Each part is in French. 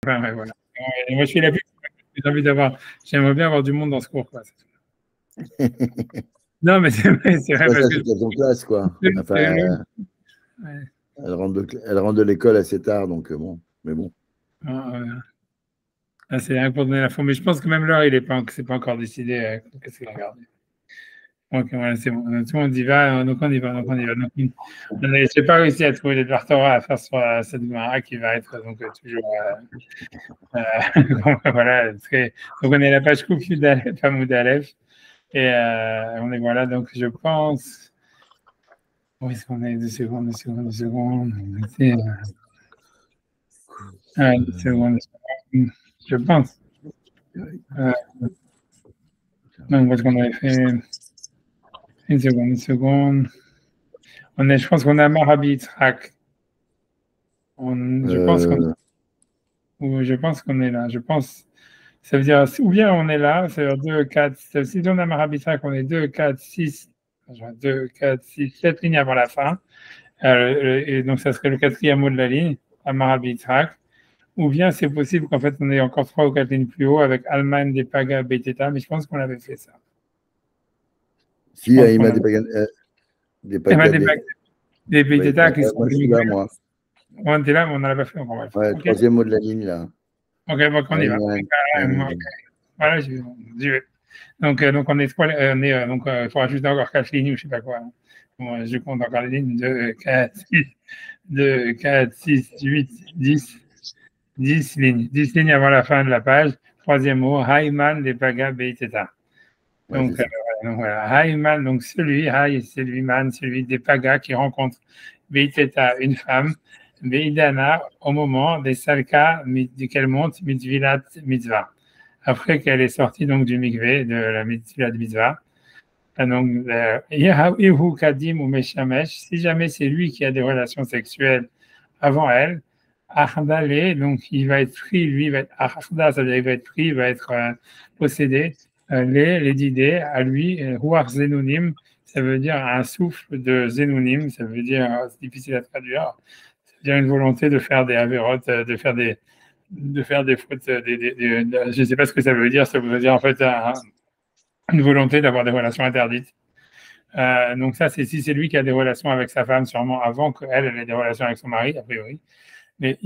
enfin, ouais, voilà. Et moi, je suis la plus. J'aimerais bien avoir du monde dans ce cours, quoi. Non, mais c'est vrai Ouais, parce ça, que. c'est ton classe, quoi. Enfin, Ouais. elle rentre de l'école assez tard, donc bon. Mais bon. Ah, ouais. Ah, c'est rien pour donner l'info, mais je pense que même l'heure, c'est pas encore décidé. Qu'est-ce qu'il a regardé? Donc, voilà, c'est bon. Tout le monde y va, donc on y va, donc on y va. Donc, j'ai pas réussi à trouver les Torah à faire sur cette Gemara qui va être donc toujours. Voilà, donc on est à la page Kouf Yudalef, Hamoud Aleph, et on est voilà, donc je pense. Où est-ce qu'on est? 2 secondes, 2 secondes, 2 secondes. C'est, 2 secondes, 2 secondes. Je pense. Euh, donc, parce qu'on avait fait 1 seconde, 1 seconde. Je pense qu'on est à Marabi Yitzhak. Je pense qu'on est là. Je pense. Ça veut dire, ou bien on est là, ça veut dire 2, 4, si on a Marabi Yitzhak, on est 2, 4, 6, 2, 4, 6, 7 lignes avant la fin. Et donc, ça serait le quatrième mot de la ligne, à Marabi Yitzhak. Ou bien c'est possible qu'en fait on ait encore 3 ou 4 lignes plus haut avec Allemagne, des Pagas, Beteta, mais je pense qu'on avait fait ça. Si, il m'a des Emma pagas, des Beteta qui sont moi, je suis là, moi. On était là, mais on n'en a pas fait, on va le faire. Ouais, Okay. troisième mot de la ligne, là. Ok, bon, on y va. Voilà, j'y vais. Donc on est donc il faudra juste encore 4 lignes ou je sais pas quoi. Bon, je compte encore les lignes 2, 4, 6, 2, 4, 6, 8, 10. 10 lignes. 10 lignes avant la fin de la page. Troisième mot, Hayman, des Pagas, Beteta. Ouais, Donc, voilà, Hayman, donc Hay, c'est lui, Man, celui des Pagas qui rencontre Beiteta, une femme, Beidana, au moment des Salka, duquel monte Mitzvilat Mitzvah. Après qu'elle est sortie donc du Mikvé, de la Mitzvilat Mitzvah. Donc, Ihu Kadim ou Meshamesh, si jamais c'est lui qui a des relations sexuelles avant elle, Ardale, donc il va être pris, lui, il va être Arda, ça veut dire qu'il va être pris, il va être possédé. Les didées, à lui, Ruach Zenonim, ça veut dire un souffle de Zenonim, ça veut dire, c'est difficile à traduire, ça veut dire une volonté de faire des avérotes, de faire des fautes, je ne sais pas ce que ça veut dire en fait une volonté d'avoir des relations interdites. Donc ça, c'est si c'est lui qui a des relations avec sa femme, sûrement avant qu'elle ait des relations avec son mari, a priori. Mais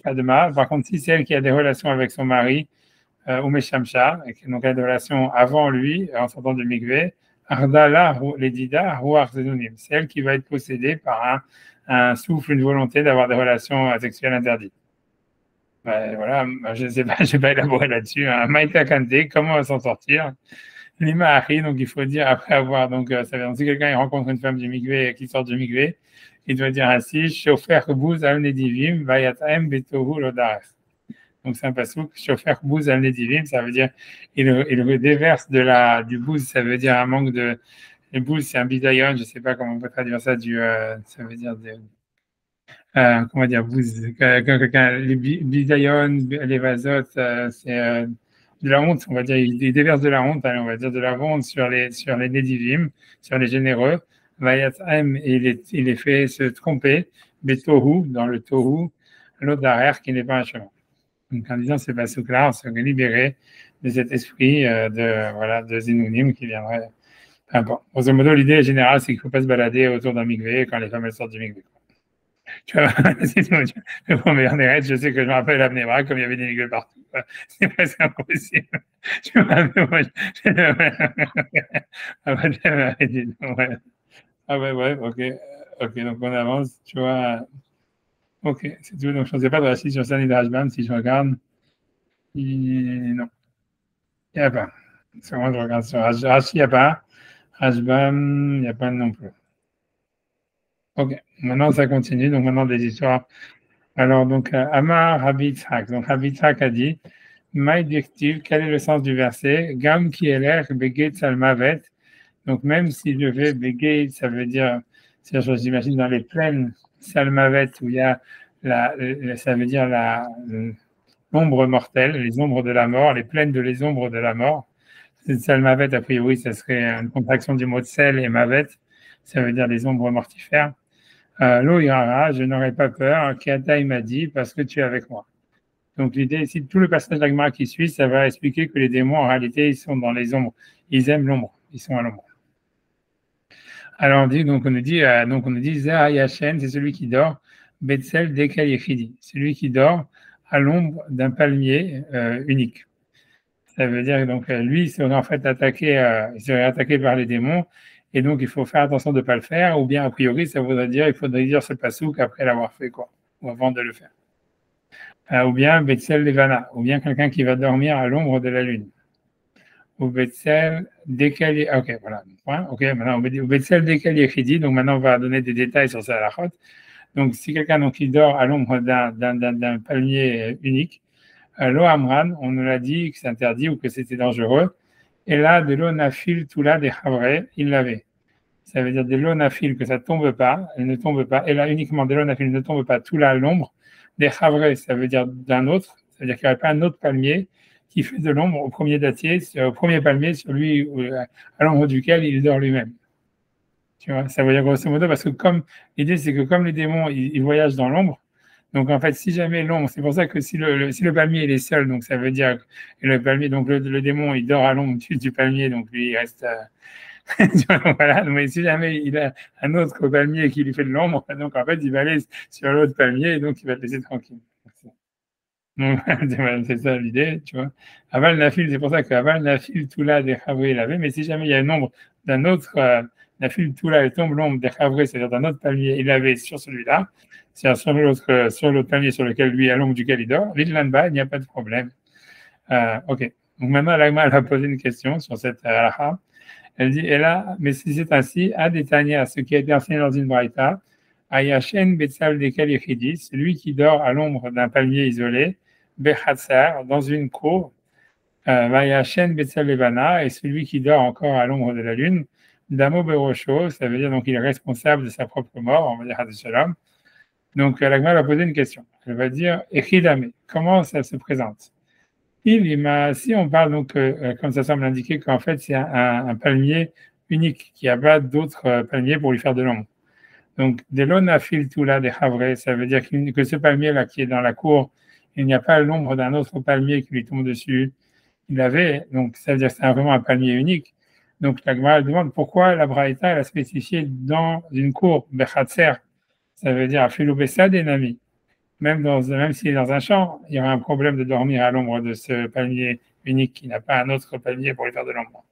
kadma, par contre, si c'est elle qui a des relations avec son mari, ou Meshamsha, donc elle a des relations avant lui, en sortant de Mikvé, Ardala, Ledida, Ruach Zenunim. C'est elle qui va être possédée par un souffle, une volonté d'avoir des relations sexuelles interdites. Voilà, je ne sais pas, je ne vais pas élaborer là-dessus. Maïta Kante, comment s'en sortir? Lima Ari, donc il faut dire après avoir, donc ça veut dire si quelqu'un il rencontre une femme du Mikvé qui sort du Mikvé, il doit dire ainsi, Shofer Bouz al Nedivim, Vayatam Betohu Lodar. Donc c'est un pasouk, Shofer Bouz al Nedivim, ça veut dire il déverse du bouz, ça veut dire un manque de. Le bouz, c'est un bidayon, je ne sais pas comment on peut traduire ça, ça veut dire comment dire, bouz, les bidayon, les vasotes, c'est de la honte, on va dire, il déverse de la honte, allez, on va dire de la honte sur les Nedivim, sur les généreux. Vayatam, il les fait se tromper, Betohu, dans le Tohu, l'autre derrière qui n'est pas un chemin. Donc en disant c'est pas là, on se libérer de cet esprit de Zénonim qui viendrait. Enfin, bon, grosso modo, l'idée générale, c'est qu'il ne faut pas se balader autour d'un migvé quand les femmes elles sortent du migvé. Tu vois, bon, mais en est, je sais que je me rappelle à Bnebra, comme il y avait des migvés partout. C'est presque impossible. Tu vois, mais moi, ah ouais, ok. Ok, donc on avance, tu vois. Ok, c'est tout. Donc je ne sais pas de Rachid sur Sani Rajban, si je regarde. Non, il n'y a pas. C'est moi, je regarde sur Rachid, il n'y a pas. Rajban, il n'y a pas non plus. Ok, maintenant ça continue. Donc maintenant des histoires. Alors, donc, Amar Rabbi Yitzhak. Donc, Rabbi Yitzhak a dit Maïdiktiv, quel est le sens du verset Gam ki eler begeit salmavet. Donc, même si je vais begeit, ça veut dire, j'imagine dans les plaines salmavet où il y a ça veut dire l'ombre mortelle, les ombres de la mort, les plaines de les ombres de la mort. Salmavet, a priori, ça serait une contraction du mot de sel et mavet, ça veut dire les ombres mortifères. L'eau ira, je n'aurai pas peur. Kiata, il m'a dit, parce que tu es avec moi. Donc l'idée ici, tout le passage d'Agmara qui suit, ça va expliquer que les démons, en réalité, ils sont dans les ombres. Ils aiment l'ombre. Ils sont à l'ombre. Alors on nous dit, Zera Yashen, c'est celui qui dort, Betzel Dekal Yechidi, celui qui dort à l'ombre d'un palmier unique. Ça veut dire donc lui, il serait en fait attaqué par les démons, et donc il faut faire attention de ne pas le faire, ou bien a priori, ça voudrait dire il faudrait dire ce pasouk après l'avoir fait, quoi, ou avant de le faire. Ou bien Betzel Levana, ou bien quelqu'un qui va dormir à l'ombre de la lune. Ou Betzel Dekal, ok, voilà. Ok, maintenant on va dire Betzel Dekal Yechidi, donc maintenant on va donner des détails sur ça à la chute. Donc si quelqu'un qui dort à l'ombre d'un palmier unique, l'eau Amran, on nous l'a dit que c'est interdit ou que c'était dangereux. Et là, de l'eau nafil, tout là, des havrais, il l'avait. Ça veut dire de l'eau nafil, que ça ne tombe pas, elle ne tombe pas. Et là, uniquement de l'eau nafil ne tombe pas, tout là, à l'ombre. Des havrais, ça veut dire d'un autre, ça veut dire qu'il n'y aurait pas un autre palmier qui fait de l'ombre au premier dattier, au premier palmier, sur lui, à l'ombre duquel il dort lui-même. Tu vois, ça veut dire grosso modo, parce que comme l'idée, c'est que comme les démons, ils voyagent dans l'ombre, donc en fait, si jamais l'ombre, c'est pour ça que si le palmier il est seul, donc ça veut dire que le palmier, donc le démon, il dort à l'ombre du palmier, donc lui il reste. Voilà, mais si jamais il a un autre palmier qui lui fait de l'ombre, donc en fait il va aller sur l'autre palmier et donc il va te laisser tranquille. Donc c'est ça l'idée, tu vois. Aval nafil, c'est pour ça qu'aval nafil tout là des chavri il avait, mais si jamais il y a un nombre d'un autre nafil tout là, il tombe l'ombre des chavri, c'est-à-dire d'un autre palmier, il l'avait sur celui-là. C'est-à-dire sur l'autre palmier sur lequel lui, à l'ombre duquel il dort, l'idlanba, il n'y a pas de problème. Ok. Donc maintenant, l'agma, elle va poser une question sur cette halakha. Elle dit, et là, mais si c'est ainsi, à détania, ce qui a été enseigné dans une braïta, ayashen betsal dekel yechidi, celui qui dort à l'ombre d'un palmier isolé, bechatzar, dans une cour, vayashen betsal levana, et celui qui dort encore à l'ombre de la lune, damo berosho, ça veut dire donc il est responsable de sa propre mort, on va dire hadeshalom. Donc, l'agma va poser une question. Elle va dire, Echidame, comment ça se présente? Si on parle donc, comme ça semble indiquer qu'en fait, c'est un palmier unique, qu'il n'y a pas d'autres palmiers pour lui faire de l'ombre. Donc, de l'onafil tula de havre, ça veut dire que ce palmier-là qui est dans la cour, il n'y a pas l'ombre d'un autre palmier qui lui tombe dessus. Il avait, donc ça veut dire que c'est vraiment un palmier unique. Donc, l'agma demande pourquoi la braïta, elle a spécifié dans une cour, bechatser, ça veut dire Philobessa des Nami. Même s'il est dans un champ, il y aura un problème de dormir à l'ombre de ce palmier unique qui n'a pas un autre palmier pour lui faire de l'ombre.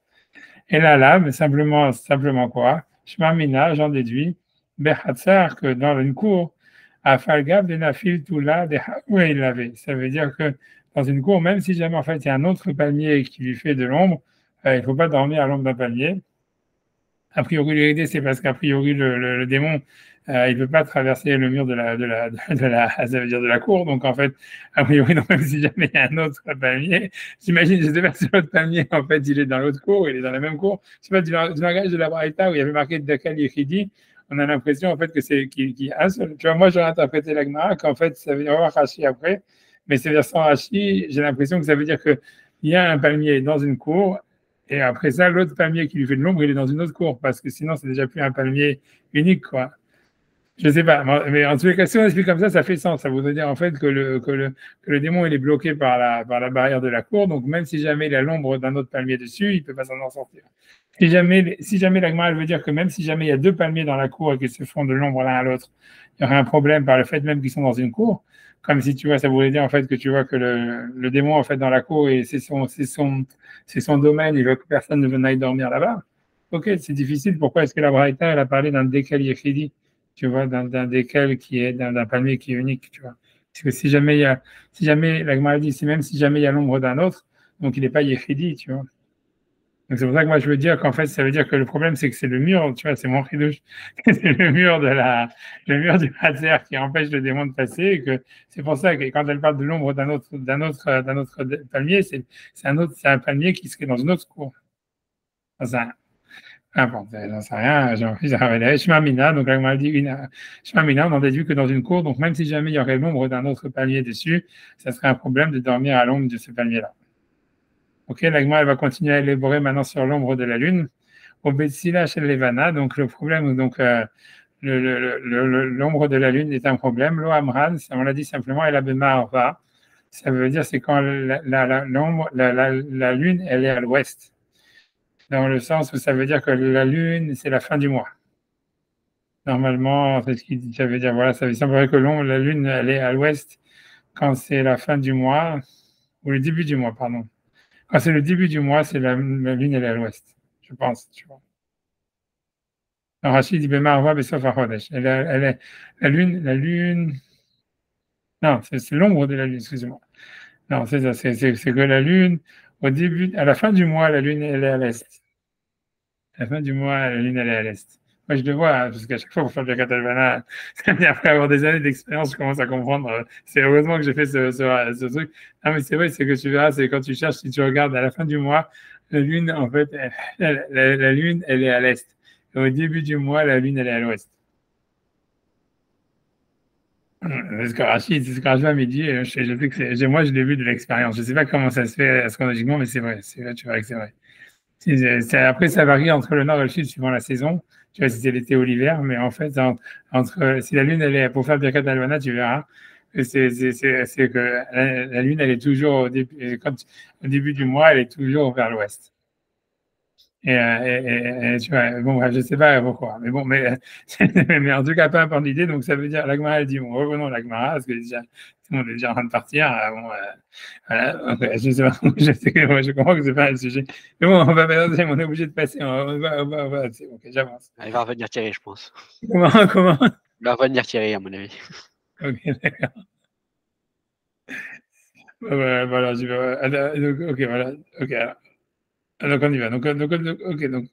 Et là, mais simplement quoi? Shmamina, j'en déduis, Bechatzar, que dans une cour, à Falgab de Nafil Tula, où il l'avait. Ça veut dire que dans une cour, même si jamais en fait il y a un autre palmier qui lui fait de l'ombre, il ne faut pas dormir à l'ombre d'un palmier. A priori, l'idée, c'est parce qu'a priori, le démon, il ne peut pas traverser le mur ça veut dire de la cour. Donc, en fait, a priori, donc, même si jamais il y a un autre palmier, j'imagine, je sais pas si l'autre palmier, en fait, il est dans l'autre cour, il est dans la même cour. Je sais pas, du langage de la Braïta où il y avait marqué Dakal Yechidi, on a l'impression, en fait, que c'est qu'il y a un seul. Tu vois, moi, j'aurais interprété l'Agmara qu'en fait, ça veut dire, on va Rashi après, mais c'est sans Rashi, j'ai l'impression que ça veut dire qu'il y a un palmier dans une cour. Et après ça, l'autre palmier qui lui fait de l'ombre, il est dans une autre cour, parce que sinon, c'est déjà plus un palmier unique, quoi. Je sais pas, mais en tous les cas, si on explique comme ça fait sens. Ça voudrait dire en fait que le démon, il est bloqué par la barrière de la cour, donc même si jamais il a l'ombre d'un autre palmier dessus, il peut pas s'en sortir. Si jamais l'agma, elle veut dire que même si jamais il y a deux palmiers dans la cour et qu'ils se font de l'ombre l'un à l'autre, il y aurait un problème par le fait même qu'ils sont dans une cour, comme si tu vois, ça voudrait dire en fait que tu vois que le démon en fait dans la cour et c'est son domaine, il veut que personne ne vienne dormir là-bas. Ok, c'est difficile. Pourquoi est-ce que la Braïta elle a parlé d'un décal yechidi, tu vois, d'un décal qui est d'un palmier qui est unique, tu vois. Parce que si jamais l'agma dit, même si jamais il y a l'ombre d'un autre, donc il n'est pas yechidi, tu vois. Donc c'est pour ça que moi je veux dire qu'en fait ça veut dire que le problème c'est que c'est le mur, tu vois, c'est mon chidouche, c'est le mur du Hatzer qui empêche le démon de passer, et que c'est pour ça que quand elle parle de l'ombre d'un autre palmier, c'est un palmier qui serait dans une autre cour. Enfin, bon, j'en sais rien, j'ai envie de révéler. Shmamina, donc là on m'a dit Shmamina, on en déduit que dans une cour, donc même si jamais il y aurait l'ombre d'un autre palmier dessus, ça serait un problème de dormir à l'ombre de ce palmier-là. Ok, l'agma, elle va continuer à élaborer maintenant sur l'ombre de la lune. Au Betsila chez Levana, donc le problème, donc l'ombre de la lune est un problème. Lo Amran, on l'a dit simplement, elle a Bema Arva. ça veut dire c'est quand la lune, elle est à l'ouest. Dans le sens où ça veut dire que la lune, c'est la fin du mois. Normalement, c'est ce qu'il dit. Ça veut dire, voilà, ça semblerait que la lune, elle est à l'ouest quand c'est la fin du mois, ou le début du mois, pardon. Quand c'est le début du mois, c'est la lune, elle est à l'ouest, je pense, tu vois. Alors, Rachid dit, Bemarva, Besof HaChodesh. La lune, non, c'est l'ombre de la lune, excusez-moi. Non, c'est ça, c'est que la lune, à la fin du mois, la lune, elle est à l'est. À la fin du mois, la lune, elle est à l'est. Moi, je le vois, hein, parce qu'à chaque fois, pour faire le Catalvana, après avoir des années d'expérience, je commence à comprendre. C'est heureusement que j'ai fait ce truc. Non, mais c'est vrai, c'est que tu verras, c'est quand tu cherches, si tu regardes à la fin du mois, la lune, en fait, la lune, elle est à l'est. Et au début du mois, la lune, elle est à l'ouest. C'est ce que Rachid, c'est ce que Rachid m'a dit. Je sais que moi, je l'ai vu de l'expérience. Je ne sais pas comment ça se fait astrologiquement, mais c'est vrai. Tu vois que c'est vrai. Après, ça varie entre le nord et le sud suivant la saison. Tu vois, si c'est l'été ou l'hiver, mais en fait, si la lune, elle est, pour faire Birkat Alvana, tu verras, c'est que la lune, elle est toujours au début du mois, elle est toujours vers l'ouest. Tu vois, bon, bref, je sais pas pourquoi, mais bon, mais en tout cas, peu importe l'idée, donc ça veut dire, l'Agmara, elle dit, bon, revenons à l'Agmara, parce que déjà, tout le monde est déjà en train de partir, bon, voilà, donc, je sais pas, je comprends que c'est pas le sujet, mais bon, on est obligé de passer, c'est bon, ok, j'avance. Il va revenir Thierry, je pense. Comment? Il va revenir Thierry, à mon avis. Ok, d'accord. Voilà, ok, voilà, ok, alors, on y va, ok, donc,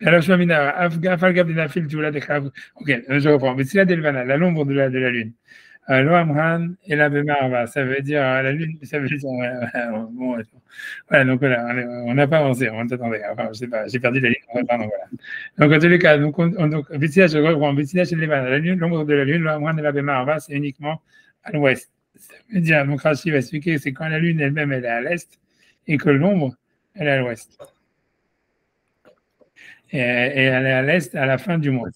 alors, je termine à Afal Gabdina Fil, tu l'as déclaré. Ok, je reprends. Mais c'est la Delvana, la l'ombre de la lune. Loamran et la Bemarva, ça veut dire la lune, ça veut dire. Bon, voilà, donc voilà, on n'a pas avancé, on t'attendait. Enfin, je sais pas, j'ai perdu la ligne. Pardon, voilà. Donc, en tous les cas, donc Vitsila, je reprends. Vitsila chez Delvana, la lune, l'ombre de la lune, Loamran et la Bemarva, c'est uniquement à l'ouest. Ça veut dire, donc Rachid va expliquer, c'est quand la lune elle-même, elle est à l'est et que l'ombre, elle est à l'ouest. Et elle est à l'est à la fin du mois.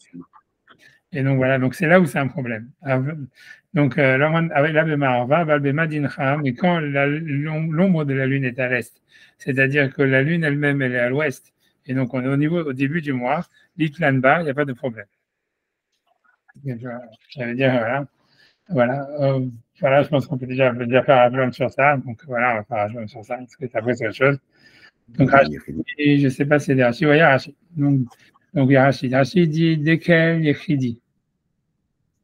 Et donc voilà, donc c'est là où c'est un problème. Donc avec l'Abema Valbema Dincha, mais quand l'ombre de la Lune est à l'est, c'est-à-dire que la Lune elle-même elle est à l'ouest, et donc on est au début du mois, l'Itlanba, il n'y a pas de problème. Ça veut dire voilà, je pense qu'on peut déjà faire un plan sur ça. Donc voilà, on va faire un plan sur ça, parce que après c'est autre chose. Donc Rachid, je ne sais pas si c'est Rachid, oui, Rachid. Donc il y a Rachid. Rachid dit desquels Yechidi.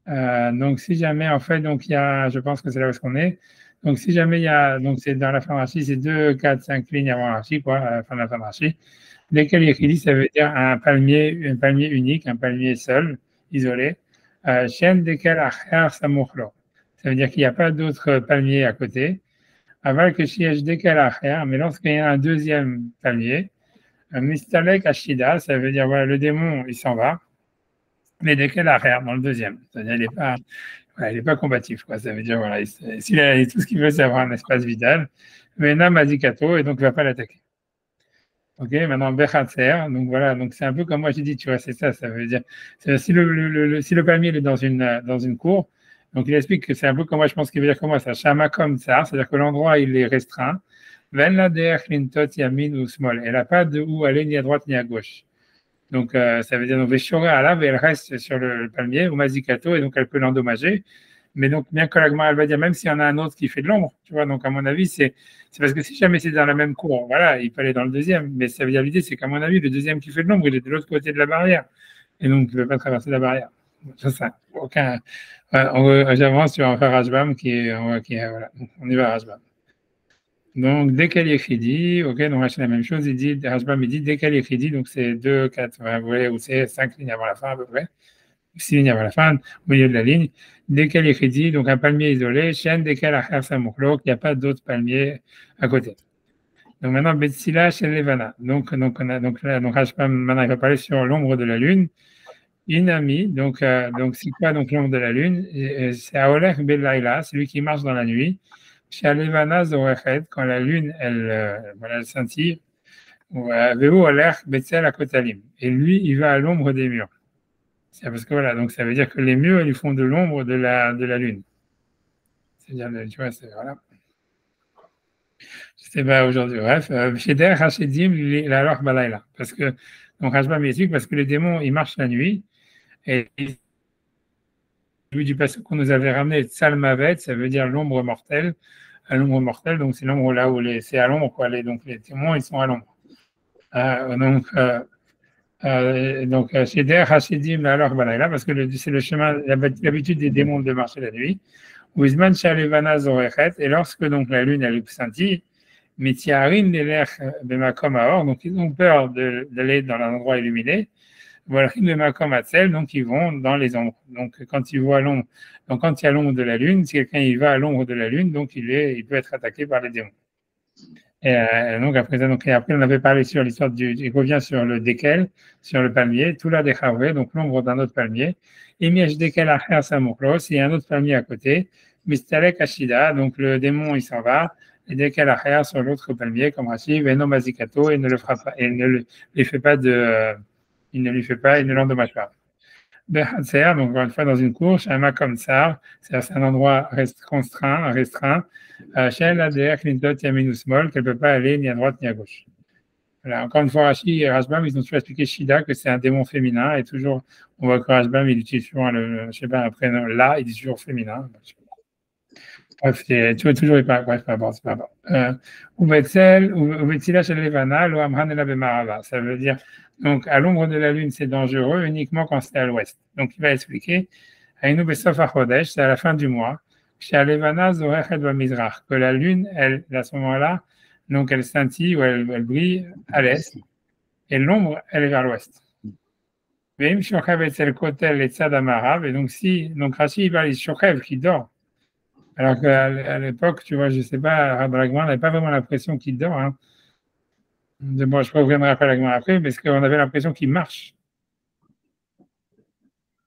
Donc, si jamais, en fait, donc il y a, je pense que c'est là où est-ce qu'on est. Donc, si jamais il y a, donc c'est dans la fin d'archi, c'est 2, 4, 5 lignes avant l'archi, quoi, à la fin de la fin d'archi. Lesquels Yechidi, ça veut dire un palmier unique, un palmier seul, isolé. Chêne desquels Acher Samuchlo. Ça veut dire qu'il n'y a pas d'autres palmiers à côté. Aval que Shiesh desquels Acher, mais lorsqu'il y a un deuxième palmier, Mistalek Ashida, ça veut dire, voilà, le démon, il s'en va. Mais dès qu'elle arrière dans le deuxième, c'est-à-dire il n'est pas combatif, quoi. Ça veut dire, voilà, tout ce qu'il veut, c'est avoir un espace vital. Mais Nam a dit Kato, et donc il ne va pas l'attaquer. Ok, maintenant Bechatzer, donc voilà, donc c'est un peu comme moi j'ai dit, tu vois, c'est ça, ça veut dire, si le palmier est dans une cour, donc il explique que c'est un peu comme moi, je pense qu'il veut dire comme moi, ça, Shama comme ça, c'est-à-dire que l'endroit il est restreint, Ven la lintot yamin ou small, elle n'a pas de où aller ni à droite ni à gauche. Donc, ça veut dire, donc, Veshora Alav, elle reste sur le palmier, ou Mazikato, et donc elle peut l'endommager. Mais donc, bien que l'agma, elle va dire, même s'il y en a un autre qui fait de l'ombre, tu vois, donc à mon avis, c'est parce que si jamais c'est dans la même cour, voilà, il peut aller dans le deuxième. Mais ça veut dire, l'idée, c'est qu'à mon avis, le deuxième qui fait de l'ombre, il est de l'autre côté de la barrière. Et donc, il ne peut pas traverser la barrière. C'est ça. J'avance sur un Rajbam voilà, on y va à Rajbam. Donc, dès qu'elle est crédit, ok, donc c'est la même chose, il dit, Rajbam, il dit, dès qu'elle est crédit, donc c'est 2, 4, vous voyez, ou c'est 5 lignes avant la fin à peu près, 6 lignes avant la fin, au milieu de la ligne, dès qu'elle est crédit, donc un palmier isolé, chaîne, dès qu'elle a Samouklo, il n'y a pas d'autres palmiers à côté. Donc maintenant, Betsila chez Levana. Donc Rajbam, maintenant, il va parler sur l'ombre de la lune. Inami, donc c'est quoi donc l'ombre de la lune? C'est Aoler Belaïla, celui qui marche dans la nuit. Chez Alevana Zorechet, quand la lune, elle scintille, Veu Aler Betzel Akotalim. Et lui, il va à l'ombre des murs. C'est parce que voilà, donc ça veut dire que les murs, ils font de l'ombre de la lune. C'est-à-dire, tu vois, c'est voilà. sais pas aujourd'hui. Bref, chez Der Hachedim, la lor balayla. Parce que, donc Rashba m'explique, parce que les démons, ils marchent la nuit. Et du passage qu'on nous avait ramené, Tsalmavet, ça veut dire l'ombre mortelle. L'ombre mortelle, donc c'est l'ombre là où c'est à l'ombre, quoi. Donc les démons, ils sont à l'ombre. Donc, chez Der Hachedim, la lor balayla, parce que c'est le chemin, l'habitude des démons de marcher la nuit. Wisman Shalevana Zorechet, et lorsque donc la lune elle scintille, Mityarin Neler Bemakom Aor, donc ils ont peur d'aller dans un endroit illuminé, voilà Bemakom Atzel, donc ils vont dans les ombres. Donc quand ils voient l'ombre, donc quand il y a l'ombre de la lune, si quelqu'un y va à l'ombre de la lune, donc il peut être attaqué par les démons. Et donc après ça, et après on avait parlé sur l'histoire il revient sur le dékel, sur le palmier, tout là décharvé, donc l'ombre d'un autre palmier. Et miège dékel acher samoklos, il y a un autre palmier à côté, mistalek ashida, donc le démon il s'en va, et dékel acher sur l'autre palmier, comme Rashi, veno mazikato, et ne le frappe pas, et lui fait pas il ne lui fait pas, il ne l'endommage pas. Behatzer, donc encore une fois dans une cour, chez un makom tsar, c'est un endroit restreint, chez la derrière Clinton Yamin ou Small, qu'elle ne peut pas aller ni à droite ni à gauche. Voilà, encore une fois, Rashi et Rashbam, ils ont toujours expliqué Shida que c'est un démon féminin, et toujours, on voit que Rashbam, il utilise souvent je sais pas, un prénom là, il dit toujours féminin. Bref, tu vois toujours, bref, c'est pas bon. Ubetzel, Ubetsila Shalevana, Lo Amhan Ela Bemarava. Ça veut dire, donc, à l'ombre de la lune, c'est dangereux uniquement quand c'est à l'ouest. Donc, il va expliquer, Ainu Besof HaChodesh, c'est à la fin du mois, Shalevana Zorechet Bamizrach, que la lune, elle, à ce moment-là, donc elle scintille ou elle brille à l'est, et l'ombre, elle est vers l'ouest. Veim Shochev Etzel Kotel et Tzad Amarav, et donc donc Rashi, il parle de Shochev qui dort. Alors qu'à l'époque, tu vois, je sais pas, dans la Gemara, on n'avait pas vraiment l'impression qu'il dort. Hein. Bon, je reviendrai après la Gemara après, parce qu'on avait l'impression qu'il marche.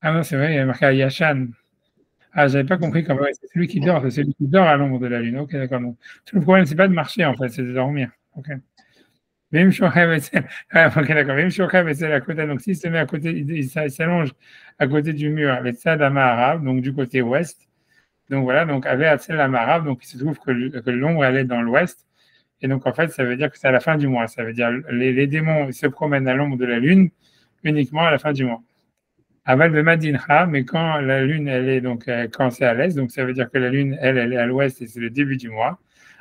Ah non, c'est vrai, il y a marqué à Yashan. Ah, j'avais pas compris comment c'est celui qui dort, c'est celui qui dort à l'ombre de la lune. Ok, d'accord. Donc, tout le problème, c'est pas de marcher, en fait, c'est de dormir. Ok. Même Shochev, ok, d'accord. Même Shochev, c'est à côté. Donc, s'il se met à côté, il s'allonge à côté du mur, les Tzad Amarav, donc du côté ouest. Donc voilà, donc avec Atzel Amarav, donc il se trouve que l'ombre elle est dans l'ouest, et donc en fait ça veut dire que c'est à la fin du mois, ça veut dire les démons ils se promènent à l'ombre de la lune uniquement à la fin du mois. Aval de Madinha, mais quand la lune elle est donc quand c'est à l'est, donc ça veut dire que la lune elle est à l'ouest et c'est le début du mois.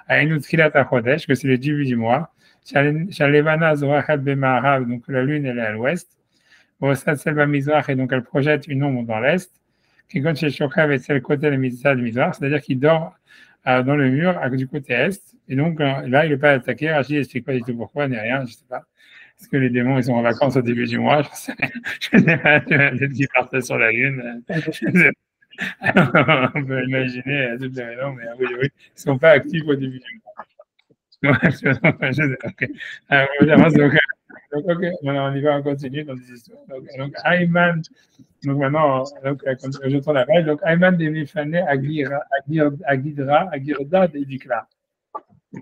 À Enutkilat Chodesh, que c'est le début du mois. Shalevana Zoachat Bemarav, donc la lune elle est à l'ouest. Osat Selva Mizrach, et donc elle projette une ombre dans l'est. C'est-à-dire qu'il dort dans le mur du côté est, et donc là, il n'est pas attaqué. Rachid n'explique pas du tout pourquoi, ni rien, je ne sais pas. Est-ce que les démons ils sont en vacances au début du mois? Je ne sais pas, peut-être qu'ils partent sur la Lune. On peut imaginer toutes les raisons, mais oui, ils ne sont pas actifs au début du mois. Donc, ok, maintenant on y va, on continue dans les histoires. Donc Ayman, donc maintenant, je tourne la page. Donc Ayman de Mifane Agirda de Dikla. On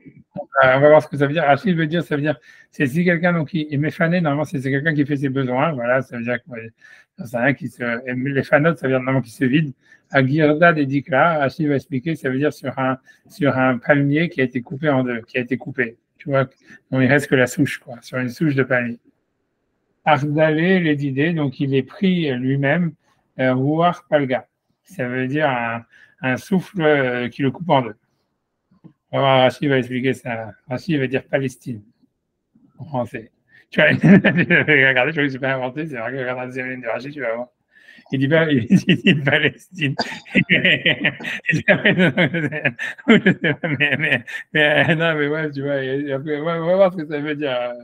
va voir ce que ça veut dire. Rachid veut dire, ça veut dire, c'est si quelqu'un donc qui est méfané, normalement c'est quelqu'un qui fait ses besoins, voilà, ça veut dire que c'est un qui les fanotes, ça veut dire normalement qui se vide. Agirda de Dikla, Rachid va expliquer, ça veut dire sur un palmier qui a été coupé en deux, qui a été coupé. Tu vois, donc il reste que la souche, quoi, sur une souche de palmier. Ardalé, les idées, donc il est pris lui-même, Ruach Palga. Ça veut dire un souffle qui le coupe en deux. Alors, Rachid va expliquer ça. Rachid va dire Palestine, en français. Tu vois, regardez, je crois que je n'ai pas inventé, c'est vrai que regarde la deuxième ligne de Rachid, tu vas voir. Il dit Palestine. Non, mais ouais, tu vois, après, on va voir ce que ça veut dire.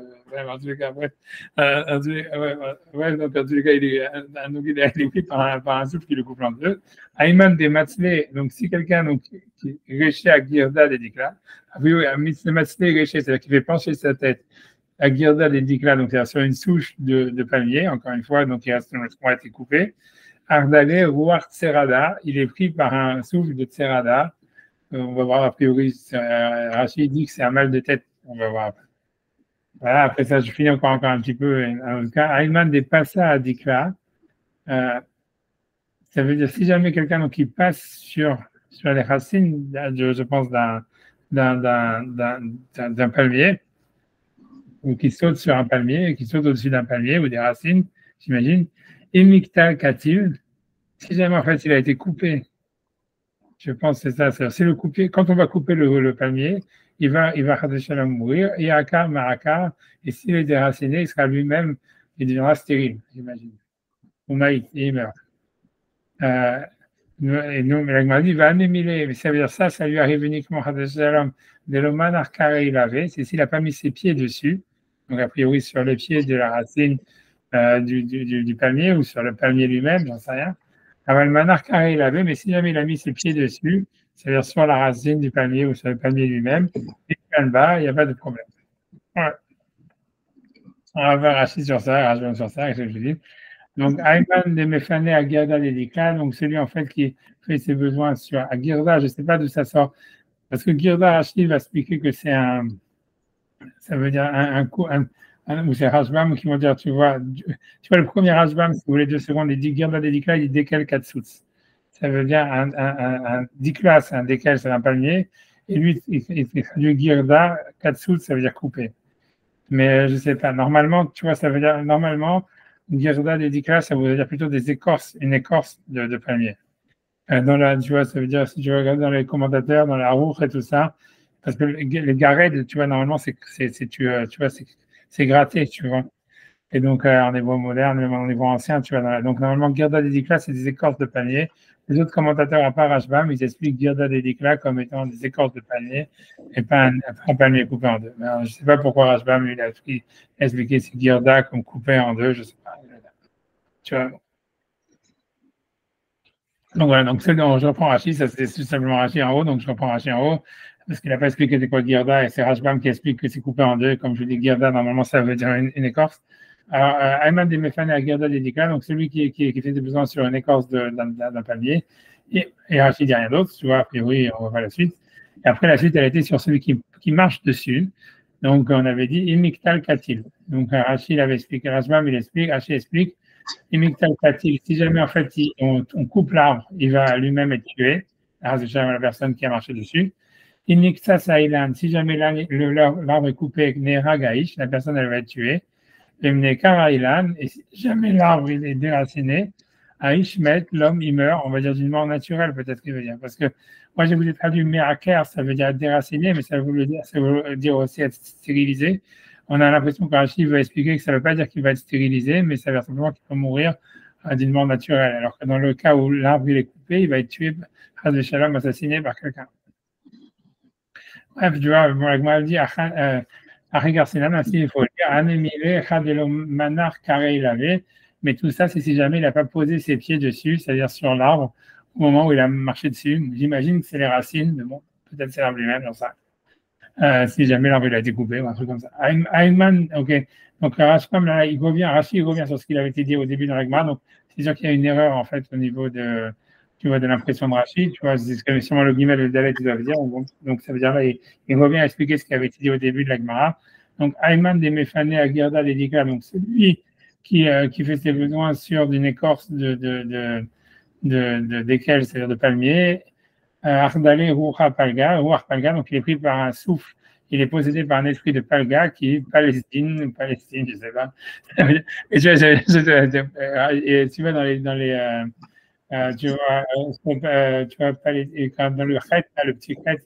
En tous les cas, donc, en tous les cas, il est pris par un souffle qui le coupe en deux. Ayman des Matzlé, donc si quelqu'un qui est réché à Girda des Dikla, Matzlé réché, c'est-à-dire qu'il fait pencher sa tête à Girda des Dikla, donc c'est sur une souche de palmier, encore une fois, donc il reste ce qu'on a été coupé. Ardalé, Ruach Tserada, il est pris par un souffle de Tserada. On va voir a priori, Rachid dit que c'est un mal de tête. On va voir. Voilà, après ça, je finis encore un petit peu. En tout cas, Ayman des Passa à Dikla, ça veut dire si jamais quelqu'un qui passe sur les racines, je pense, d'un d'un palmier, ou qui saute sur un palmier, qui saute au-dessus d'un palmier ou des racines, j'imagine. Imiktal katil, si jamais en fait il a été coupé, je pense que c'est ça. C'est le couper, quand on va couper le palmier, il va mourir, et Akar Marakar, et s'il est déraciné, il sera lui-même, il deviendra stérile, j'imagine. Ou maït, et il meurt. Et nous, la dit, va anémiler, mais ça veut dire ça lui arrive uniquement de l'oman carré il avait, c'est s'il n'a pas mis ses pieds dessus, donc a priori sur les pieds de la racine du palmier ou sur le palmier lui-même, j'en sais rien. Alors le manar carré il avait, mais si jamais il a mis ses pieds dessus, c'est-à-dire sur la racine du palmier ou sur le palmier lui-même, et il bas, il n'y a pas de problème. Voilà. On va voir Rachid sur ça, ce que je dis. Donc, Ayman de Mefane à Girda Dedika, donc celui en fait qui fait ses besoins sur à Girda, je ne sais pas d'où ça sort, parce que Girda, Rachid va expliquer que c'est ça veut dire ou c'est Rashbam qui vont dire, tu vois le premier Rashbam, si vous voulez 2 secondes, il dit Girda Dedika, il dit Dekel Katsuts. Ça veut dire un Dikla, c'est un Dekel, c'est un palmier, et lui, il traduit Girda, Katsuts, ça veut dire couper. Mais je ne sais pas, normalement, tu vois, ça veut dire, normalement, Girda Dedika, ça veut dire plutôt des écorces, une écorce de palmier. Tu vois, ça veut dire, si tu regardes dans les commentateurs, dans la roue et tout ça, parce que les garèdes, tu vois, normalement, c'est gratté, tu vois. Et donc, en hébreu moderne, même en hébreu ancien, tu vois. Donc, normalement, Girda Dedikla, c'est des écorces de palmier. Les autres commentateurs, à part Rashbam, ils expliquent Girda Dedikla comme étant des écorces de palmier et pas un palmier coupé en deux. Mais alors, je ne sais pas pourquoi Rashbam, lui, a expliqué ces Girda comme coupé en deux, je ne sais pas. Tu vois. Donc voilà, donc je reprends Rachid, ça c'est simplement Rachid en haut, donc je reprends Rachid en haut, parce qu'il n'a pas expliqué c'est quoi Girda, et c'est Rashbam qui explique que c'est coupé en deux, comme je dis Girda, normalement ça veut dire une écorce. Alors, Ayman de Mefane à Girda Dedika, donc celui qui fait des besoins sur une écorce d'un palmier, et Rachid dit rien d'autre, tu vois, a priori, on va voir la suite. Et après, la suite, elle était sur celui qui marche dessus. Donc, on avait dit Imiktal Katil. Donc, Rachid avait expliqué, Rashbam, il explique, Rachid explique, si jamais en fait on coupe l'arbre, il va lui-même être tué, la personne qui a marché dessus. Si jamais l'arbre est coupé avec Nera Gaïch, la personne elle va être tuée. Et si jamais l'arbre il est déraciné, Aishmet, l'homme il meurt, on va dire d'une mort naturelle peut-être qu'il veut dire. Parce que moi j'ai voulu traduire Meraker, ça veut dire être déraciné, mais ça veut dire aussi être stérilisé. On a l'impression qu'Archie veut expliquer que ça ne veut pas dire qu'il va être stérilisé, mais ça veut dire simplement qu'il va mourir d'une mort naturelle. Alors que dans le cas où l'arbre il est coupé, il va être tué, assassiné par quelqu'un. Bref, tu vois, moi je dis, ainsi il faut le dire, Anémilé, Khadelo Manar, carré il avait, mais tout ça, c'est si jamais il n'a pas posé ses pieds dessus, c'est-à-dire sur l'arbre, au moment où il a marché dessus. J'imagine que c'est les racines, mais bon, peut-être c'est l'arbre lui-même, j'en sais rien. Si jamais l'arbre il a été coupé ou un truc comme ça. Ayman, ok. Donc Rashbam, là, il revient sur ce qu'il avait été dit au début de l'Agma. Donc c'est sûr qu'il y a une erreur en fait au niveau de, tu vois, de l'impression de Rachid. Tu vois, c'est ce que sûrement le guillemets et le dalet ils doivent dire. Donc ça veut dire là, il revient à expliquer ce qui avait été dit au début de l'Agma. Donc Ayman des Mefané à Girda Dedika, donc c'est lui qui fait ses besoins sur d'une écorce desquels, c'est-à-dire de palmier. Ardale Ruha Palga, donc il est pris par un souffle, il est possédé par un esprit de Palga qui est Palestine, je sais pas. Et tu vois dans les tu vois dans le chet, le petit chet,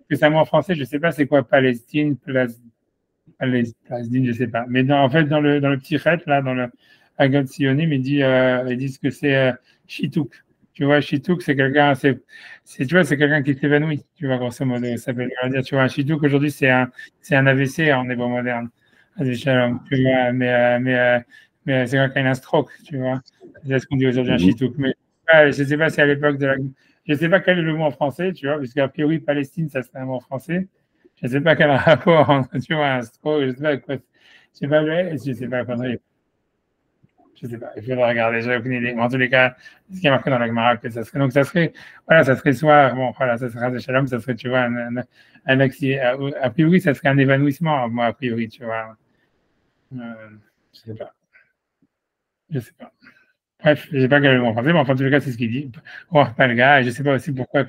que ça moi en français, je sais pas c'est quoi Palestine, Palestine, je sais pas. Mais en fait dans le petit chet là, dans le Agat Sionim, ils disent que c'est Chitouk. Tu vois, Chitouk, c'est quelqu'un, tu vois, c'est quelqu'un qui s'évanouit, tu vois, grosso modo. Ça veut dire, tu vois, un Chitouk, aujourd'hui, c'est un AVC en hébreu moderne. Tu vois, mais c'est quelqu'un qui a un stroke, tu vois. C'est ce qu'on dit aujourd'hui, un Chitouk. Mais je ne sais pas si à l'époque de je ne sais pas quel est le mot en français, tu vois, parce qu'a priori, Palestine, ça serait un mot en français. Je ne sais pas quel rapport entre, tu vois, un stroke, je ne sais pas quoi. Je sais pas quoi. Je ne sais pas, il faudra regarder, j'ai aucune idée. Mais en tous les cas, ce qui est marqué dans la Gemara, que ça serait, donc ça serait soit, bon, voilà, ça serait de Shalom, ça serait, tu vois, a priori, ça serait un évanouissement, moi, a priori, tu vois. Je ne sais pas. Je ne sais pas. Bref, je sais pas quel est le mot en français, mais enfin, en tout cas, c'est ce qu'il dit. Ruach Palga, et je sais pas aussi pourquoi,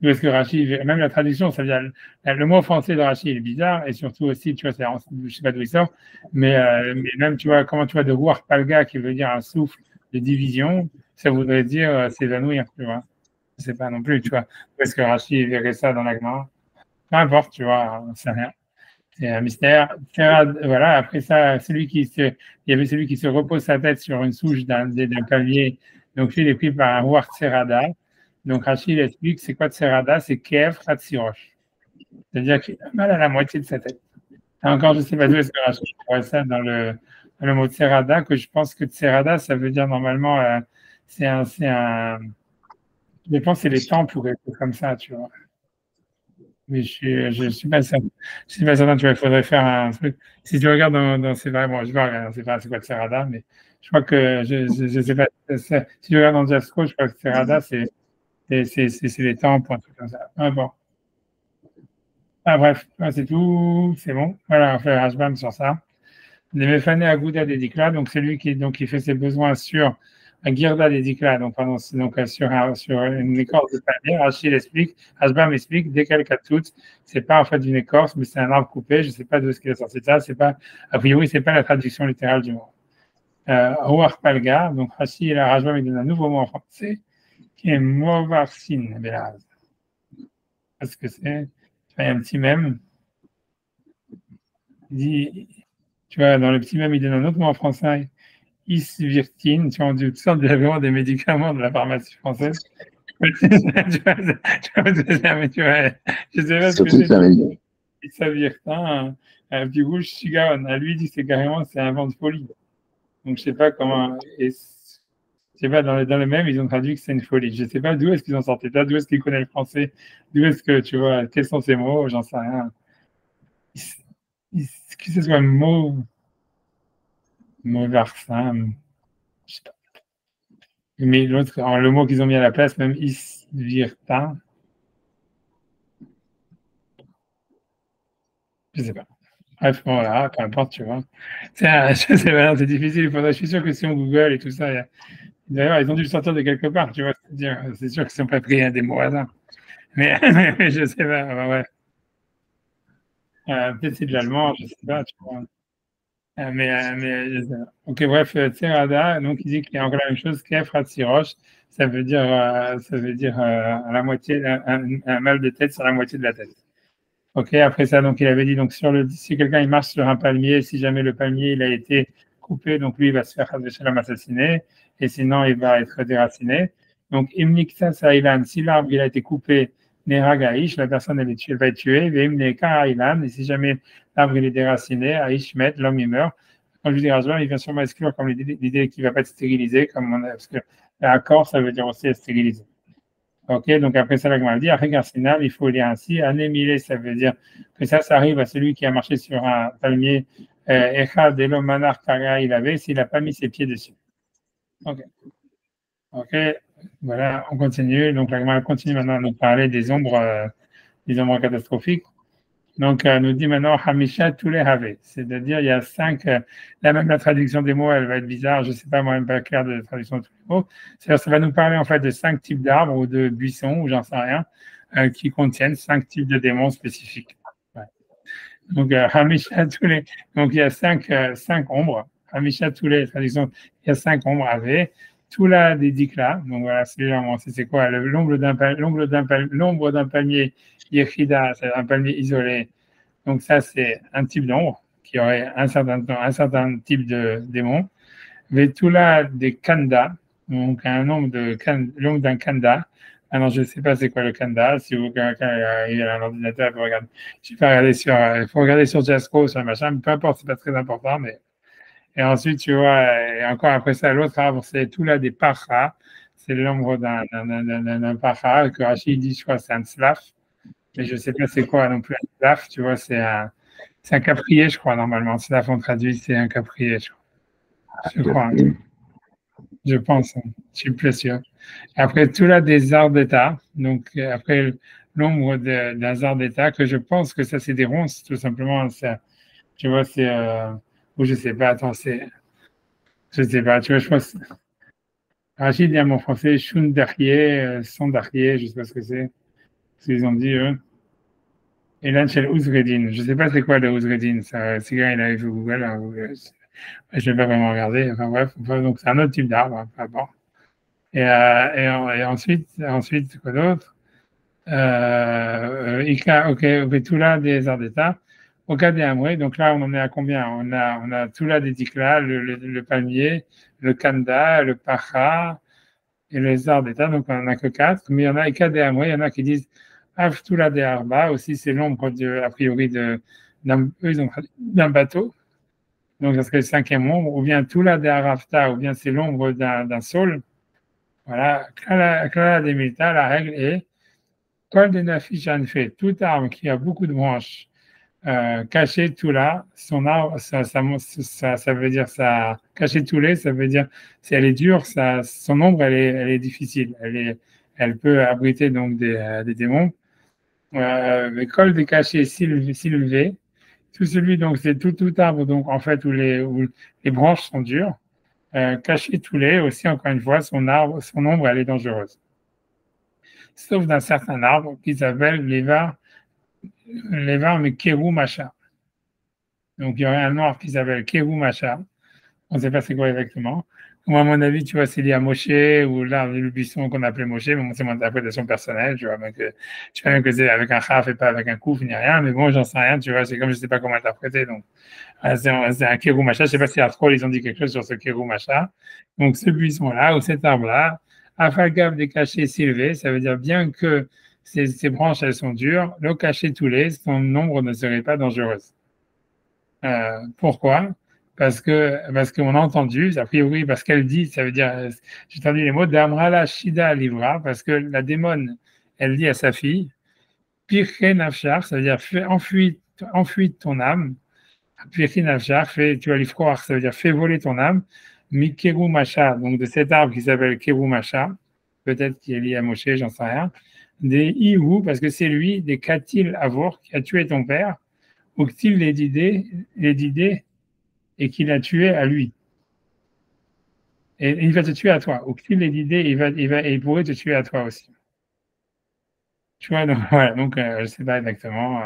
d'où est-ce que Rashi, même la traduction, ça veut dire, le mot français de Rashi, il est bizarre, et surtout aussi, tu vois, je sais pas d'où il sort, mais même, tu vois, comment tu vois de Ruach Palga, qui veut dire un souffle de division, ça voudrait dire s'évanouir, tu vois. Je sais pas non plus, tu vois. Où est-ce que Rashi verrait ça dans la Gemara? Peu importe, tu vois, c'est rien. C'est un mystère. Voilà, après ça, il y avait celui qui se repose sa tête sur une souche d'un palmier. Donc, lui, il est pris par un roi Tserada. Donc, Rachid explique, c'est quoi Tserada? C'est Kev Hatsirosh. C'est-à-dire qu'il a mal à la moitié de sa tête. Et encore, je ne sais pas d'où est-ce que Rachid voit ça dans le mot Tserada, que je pense que Tserada, ça veut dire normalement, je pense que c'est les temples ou quelque chose comme ça, tu vois. Mais je suis pas certain. Je suis pas certain, tu vois, il faudrait faire un truc. Si tu regardes c'est vrai, bon, je vais regarder, c'est pas c'est quoi le Serrada, mais je crois que je sais pas. Si tu regardes dans Jasco, je crois que Serrada, c'est les temples, un truc comme ça. Ah, bon. Ah, bref, c'est tout, c'est bon. Voilà, on fait un hashbam sur ça. Les Mefané Agouda des Dikla, donc c'est lui qui fait ses besoins sur un Girda des Dikla, donc, pardon, donc sur une écorce de palmier. Rachid explique, Hashbam explique, Dekel Katout, c'est pas en fait une écorce, mais c'est un arbre coupé. Je sais pas d'où est-ce qu'il a sorti ça. C'est pas, a priori, c'est pas la traduction littérale du mot. Ruach Palga, donc Rachid et la Hashbam, il donne un nouveau mot en français, qui est Movarsin, Belaz. Parce que c'est, il y a un petit même, il dit, tu vois, dans le petit même, il donne un autre mot en français, Isvirtine, tu vois, toutes sortes vraiment des médicaments de la pharmacie française. tu vois, je sais pas ce que c'est. Isvirtin, puis rouge, Shigaon, à lui, il dit c'est carrément, c'est un vent de folie. Donc, je sais pas comment, je sais pas, dans le même, ils ont traduit que c'est une folie. Je sais pas d'où est-ce qu'ils ont sorti ça, d'où est-ce qu'ils connaissent le français, d'où est-ce que, tu vois, quels sont ces mots, j'en sais rien. Que ce soit mot varsin, je sais pas. Mais l'autre, le mot qu'ils ont mis à la place, même Isvirtin, je sais pas. Bref, bon, voilà, peu importe, tu vois. Je sais pas, c'est difficile. Je suis sûr que si on Google et tout ça, d'ailleurs, ils ont dû le sortir de quelque part, tu vois. C'est sûr qu'ils n'ont pas pris des mots hasard. Mais, mais je sais pas, ouais. Peut-être c'est de l'allemand, je sais pas, tu vois. Je sais pas. Ok, bref, Tserada, donc il dit qu'il y a encore la même chose, Kef Hatsirosh, ça veut dire à la moitié, un mal de tête sur la moitié de la tête. Ok, après ça, donc il avait dit, donc si quelqu'un il marche sur un palmier, si jamais le palmier il a été coupé, donc lui il va se faire assassiner, et sinon il va être déraciné. Donc Imniksa Sailan, si l'arbre il a été coupé, Neragaïch, la personne elle va être tuée, Veimneka Ailan, et si jamais l'arbre il est déraciné, Aishmet, l'homme il meurt. Quand je dis Rajban, il vient sûrement exclure comme l'idée qu'il ne va pas être stérilisé, parce que l'accord ça veut dire aussi être stérilisé. Ok, donc après ça, la Gemara dit, après Garcinal, il faut lire ainsi. Anémilé, ça veut dire que ça arrive à celui qui a marché sur un palmier. Echad Elo Manar Kaga, il avait, s'il n'a pas mis ses pieds dessus. Ok. Ok, voilà, on continue. Donc la Gemara continue maintenant à nous parler des ombres catastrophiques. Donc, nous dit maintenant Hamisha tous les Havé. C'est-à-dire, il y a 5. Là, même la traduction des mots, elle va être bizarre. Je ne sais pas, moi-même pas clair de la traduction de tous les mots. C'est-à-dire, ça va nous parler en fait de 5 types d'arbres ou de buissons, ou j'en sais rien, qui contiennent 5 types de démons spécifiques. Ouais. Donc, Hamisha tous les. Donc, il y a 5 ombres. Hamisha tous les traductions. Il y a 5 ombres Havé. Tout là des dikla. Donc, voilà, c'est quoi l'ombre d'un palmier. Yechida, c'est un palmier isolé. Donc ça, c'est un type d'ombre qui aurait un certain type de démon. Mais tout là des kanda, donc l'ombre d'un kanda. Alors je ne sais pas c'est quoi le kanda. Si vous quelqu'un il a un ordinateur, il faut regarder. Il faut regarder sur Jasco, sur le machin. Peu importe, c'est pas très important. Mais et ensuite tu vois, et encore après ça, l'autre arbre, c'est tout là des pacha. C'est l'ombre d'un pacha que Rachid dit, je crois, c'est un slaf. Mais je ne sais pas c'est quoi non plus un slaf, tu vois, c'est un caprier, je crois, normalement. Slaf, on traduit, c'est un caprier, je crois. Je pense, hein. Je suis plus sûr. Après, tout là, des arts d'état. Donc, après, l'ombre d'un art d'état, que je pense que ça, c'est des ronces, tout simplement. Ça, tu vois, ou je sais pas, attends, je sais pas, tu vois, je pense. Rachid dit à mon français, Shun Darrier, son Darrier, je ne sais pas ce que c'est. Ce qu'ils ont dit, eux. Et là, c'est le Ouzredin. Je ne sais pas c'est quoi le Ouzredin. C'est quand il a vu Google. Je ne vais pas vraiment regarder. Enfin bref, donc c'est un autre type d'arbre. Enfin, bon. Et ensuite, quoi d'autre? Ok, tout là des arts d'État. Au cas des Amoués, donc là, on en est à combien? On a tout là des Dikla, le palmier, le Kanda, le Pacha et les arts d'État. Donc, on n'en a que 4. Mais il y en a, Ika des Amoués, il y en a qui disent Aftula des Arba. Aussi, c'est l'ombre, a priori, d'un bateau. Donc, ça serait le 5e ombre. Ou bien Tula des Arafta, ou bien c'est l'ombre d'un saule. Voilà. Klala des Milta, la règle est Kol de Nafishan fait toute arbre qui a beaucoup de branches cachées tout là, son arbre, ça veut dire ça, cachée tout là, ça veut dire si elle est dure, son ombre elle est difficile, elle peut abriter donc des démons. Le col des cachets s'élever, tout celui donc c'est tout arbre donc en fait où les branches sont dures, caché tout là aussi encore une fois son ombre elle est dangereuse. Sauf d'un certain arbre qui s'appelle l'Eva, mais Keru Macha. Donc, il y aurait un arbre qui s'appelle Keru Macha. On ne sait pas c'est quoi exactement. Moi, à mon avis, tu vois, c'est lié à Moshe ou l'arbre du buisson qu'on appelait Moshe, mais bon, c'est mon interprétation personnelle. Tu vois, même que c'est avec un chaf et pas avec un kouf ni rien, mais bon, j'en sais rien. Tu vois, c'est comme je ne sais pas comment interpréter. Donc, c'est un Keru Macha. Je ne sais pas si à Troll, ils ont dit quelque chose sur ce Keru Macha. Donc, ce buisson-là ou cet arbre-là, Afalgav des cachets s'élever, ça veut dire bien que ces branches, elles sont dures, le cachet tous les, son nombre ne serait pas dangereuse. Pourquoi? Parce qu'on a entendu, a priori, parce qu'elle dit, ça veut dire, j'ai entendu les mots d'Amrala Shida Livra, parce que la démone, elle dit à sa fille, Pirche Nafshar, ça veut dire enfuis ton âme, Pirche Nafshar, tu vas l'ifroar, ça veut dire fais voler ton âme, Mikeru Macha, donc de cet arbre qui s'appelle Keru Macha, peut-être qu'il est lié à Moshe, j'en sais rien, des Ihu, parce que c'est lui, des Katil Avour, qui a tué ton père, ou Ktil les d'idées, et qui l'a tué à lui. Et il va te tuer à toi. Ou Ktil les d'idées, il pourrait te tuer à toi aussi. Tu vois, donc, voilà, donc je ne sais pas exactement.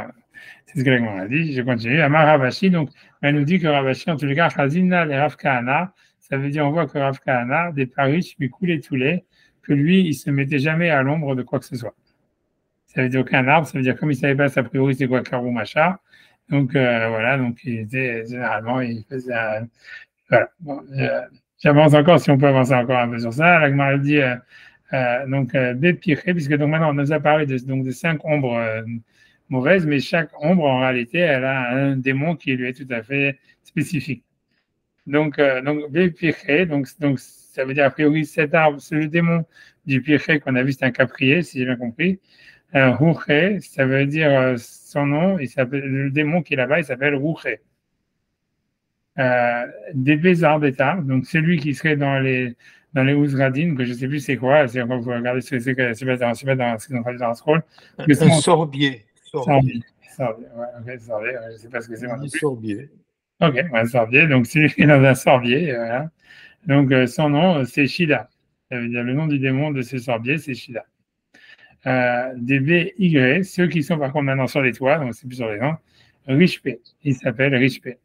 C'est ce que l'Agma a dit. Je continue. Amar Ravashi, donc, elle nous dit que Ravashi, en tous les cas, Chazina et Rav Kahana, ça veut dire, on voit que Rav Kahana, des Paris, lui coulait tous les, que lui, il ne se mettait jamais à l'ombre de quoi que ce soit. Ça veut dire aucun arbre, ça veut dire comme il ne savait pas, a priori, c'est quoi Karou Macha. Donc, voilà, donc il était, généralement, il faisait voilà. Bon, j'avance encore, si on peut avancer encore un peu sur ça. L'Agma dit, donc, Bépiré, puisque donc maintenant, on nous a parlé de 5 ombres mauvaises, mais chaque ombre, en réalité, elle a un démon qui lui est tout à fait spécifique. Donc Bépiré, donc, ça veut dire, a priori, cet arbre, c'est le démon du Piré qu'on a vu, c'est un caprier, si j'ai bien compris. Rouché, ça veut dire son nom, le démon qui est là-bas, il s'appelle Rouché. Des Bézards d'État, donc celui qui serait dans les Ouzradin, que je ne sais plus c'est quoi, vous regardez c'est pas dans ce qu'ils ont traduit dans le scroll. Un sorbier. Sorbier, ouais, sorbier, je ne sais pas ce que c'est. Sorbier. Ok, un sorbier, donc celui qui est dans un sorbier, voilà. Donc son nom, c'est Shida. Ça veut dire le nom du démon de ce sorbier, c'est Shida. Des BY, ceux qui sont par contre maintenant sur les toits, donc c'est plus sur les noms, Richpé, il s'appelle Richpé.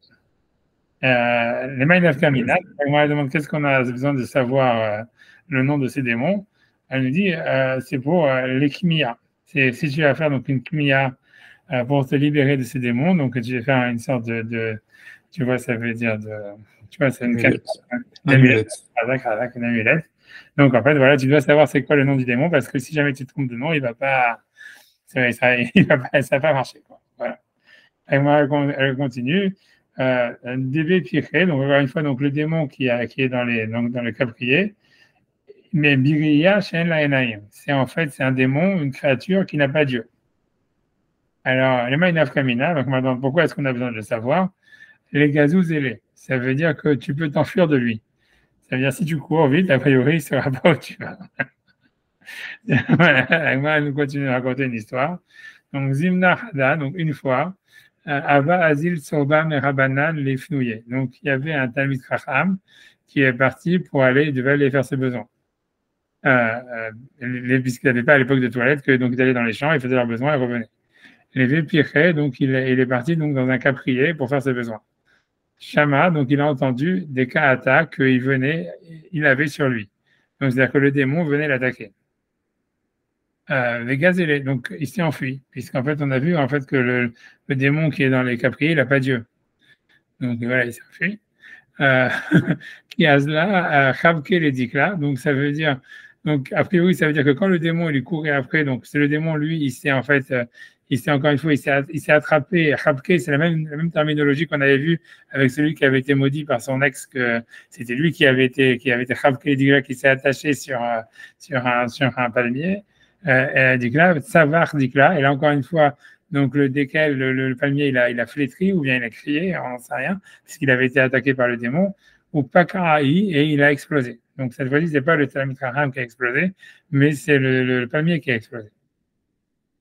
Les Maïnav Kamina, elle demande qu'est-ce qu'on a besoin de savoir le nom de ces démons. Elle nous dit c'est pour les Kimia. Si tu vas faire donc une Kimia pour te libérer de ces démons, donc tu vas faire une sorte de tu vois, ça veut dire tu vois, c'est une amulette. Une amulette. Donc, en fait, voilà, tu dois savoir c'est quoi le nom du démon parce que si jamais tu te trompes de nom, il va pas, ça va pas marcher, quoi. Voilà. Elle continue. DB Piré, donc encore une fois, donc le démon qui est dans le caprier. Mais Biriya Shen Laenaim, c'est un démon, une créature qui n'a pas Dieu. Alors, les Maïnav Kamina, donc maintenant, pourquoi est-ce qu'on a besoin de le savoir? Les gazous zélés, ça veut dire que tu peux t'enfuir de lui. Ça veut dire si tu cours vite, a priori, il ne saura pas où tu vas. Voilà, moi, elle nous continue à raconter une histoire. Donc, Zimna Hada, donc une fois, Ava Azil Sorba Merabanan les fnouillés. Donc, il y avait un Talmid Chacham qui est parti il devait aller faire ses besoins. puisqu'il n'avait pas à l'époque de toilettes, que donc ils allaient dans les champs, ils faisaient leurs besoins et revenaient. Les Vépiré, donc il est parti donc dans un caprier pour faire ses besoins. Shama, donc il a entendu des Kahata il avait sur lui. Donc c'est-à-dire que le démon venait l'attaquer. Végazélé, donc il s'est enfui, puisqu'en fait on a vu en fait que le démon qui est dans les capriers, il n'a pas Dieu. Donc voilà, il s'est enfui. Kiazla, Chavke les dikla, donc ça veut dire, donc a priori ça veut dire que quand le démon il courait après, donc c'est le démon lui, il s'est en fait, il s'est encore une fois, il s'est attrapé. Chavke, c'est la même terminologie qu'on avait vu avec celui qui avait été maudit par son ex, que c'était lui qui avait été Chavke les dikla, qui s'est attaché sur un palmier. Dikla, Savar Dikla, et là encore une fois, donc le palmier il a flétri ou bien il a crié, on n'en sait rien, puisqu'il avait été attaqué par le démon, ou Pakaraï, et il a explosé. Donc cette fois-ci, c'est pas le Talmud Chacham qui a explosé, mais c'est le palmier qui a explosé.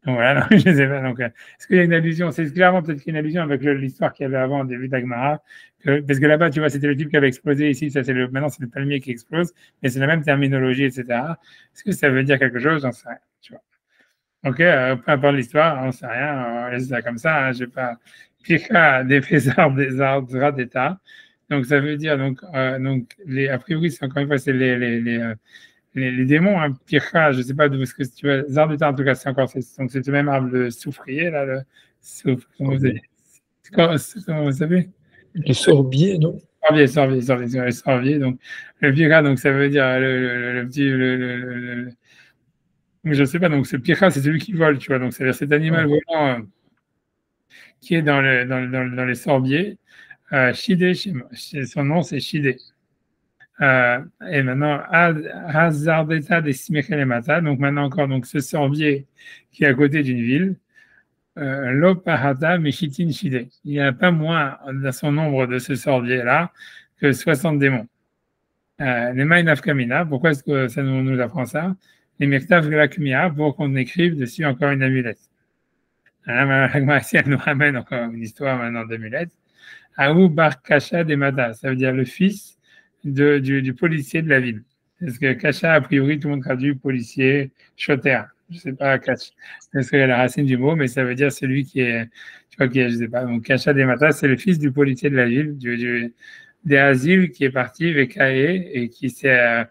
Donc voilà, donc, je sais pas. Donc, est-ce qu'il y a une allusion? C'est clairement peut-être qu'il y a une allusion avec l'histoire qu'il y avait avant au début d'Agmara, parce que là-bas, tu vois, c'était le type qui avait explosé. Ici, maintenant, c'est le palmier qui explose, mais c'est la même terminologie, etc. Est-ce que ça veut dire quelque chose? J'en sais rien. Tu vois. Ok, peu importe l'histoire, on ne sait rien, on laisse ça comme ça. Je n'ai pas. Pika des Fézard des Ardra d'État. Donc ça veut dire a priori, c'est encore une fois, c'est les démons, hein, Pika, je ne sais pas d'où est-ce que tu vois, Zard d'État en tout cas, c'est le même arbre de soufrier là, le soufre, comment vous savez? Le sorbier, non? Sorbier, donc le Pika, donc ça veut dire le petit je ne sais pas, donc ce Pika, c'est celui qui vole, tu vois, donc c'est cet animal volant qui est dans les sorbiers. Shide, son nom c'est Shide. Et maintenant, Hazardeta des Simichelemata, donc maintenant encore donc, ce sorbier qui est à côté d'une ville. Lopahata Meshitin Shide. Il n'y a pas moins dans son nombre de ce sorbier-là que 60 démons. Les Maïnaf Kamina, pourquoi est-ce que ça nous apprend ça? Les Mirtav Glakmia, pour qu'on écrive dessus encore une amulette. Elle nous ramène encore une histoire maintenant d'amulette. Aou Bar Kasha des Mada, ça veut dire le fils du policier de la ville. Parce que Kasha, a priori, tout le monde traduit policier, choter. Je ne sais pas, Kasha, c'est la racine du mot, mais ça veut dire celui qui est, je sais pas. Donc, Kasha des Mada, c'est le fils du policier de la ville, des asiles qui est parti, Vekae, et qui s'est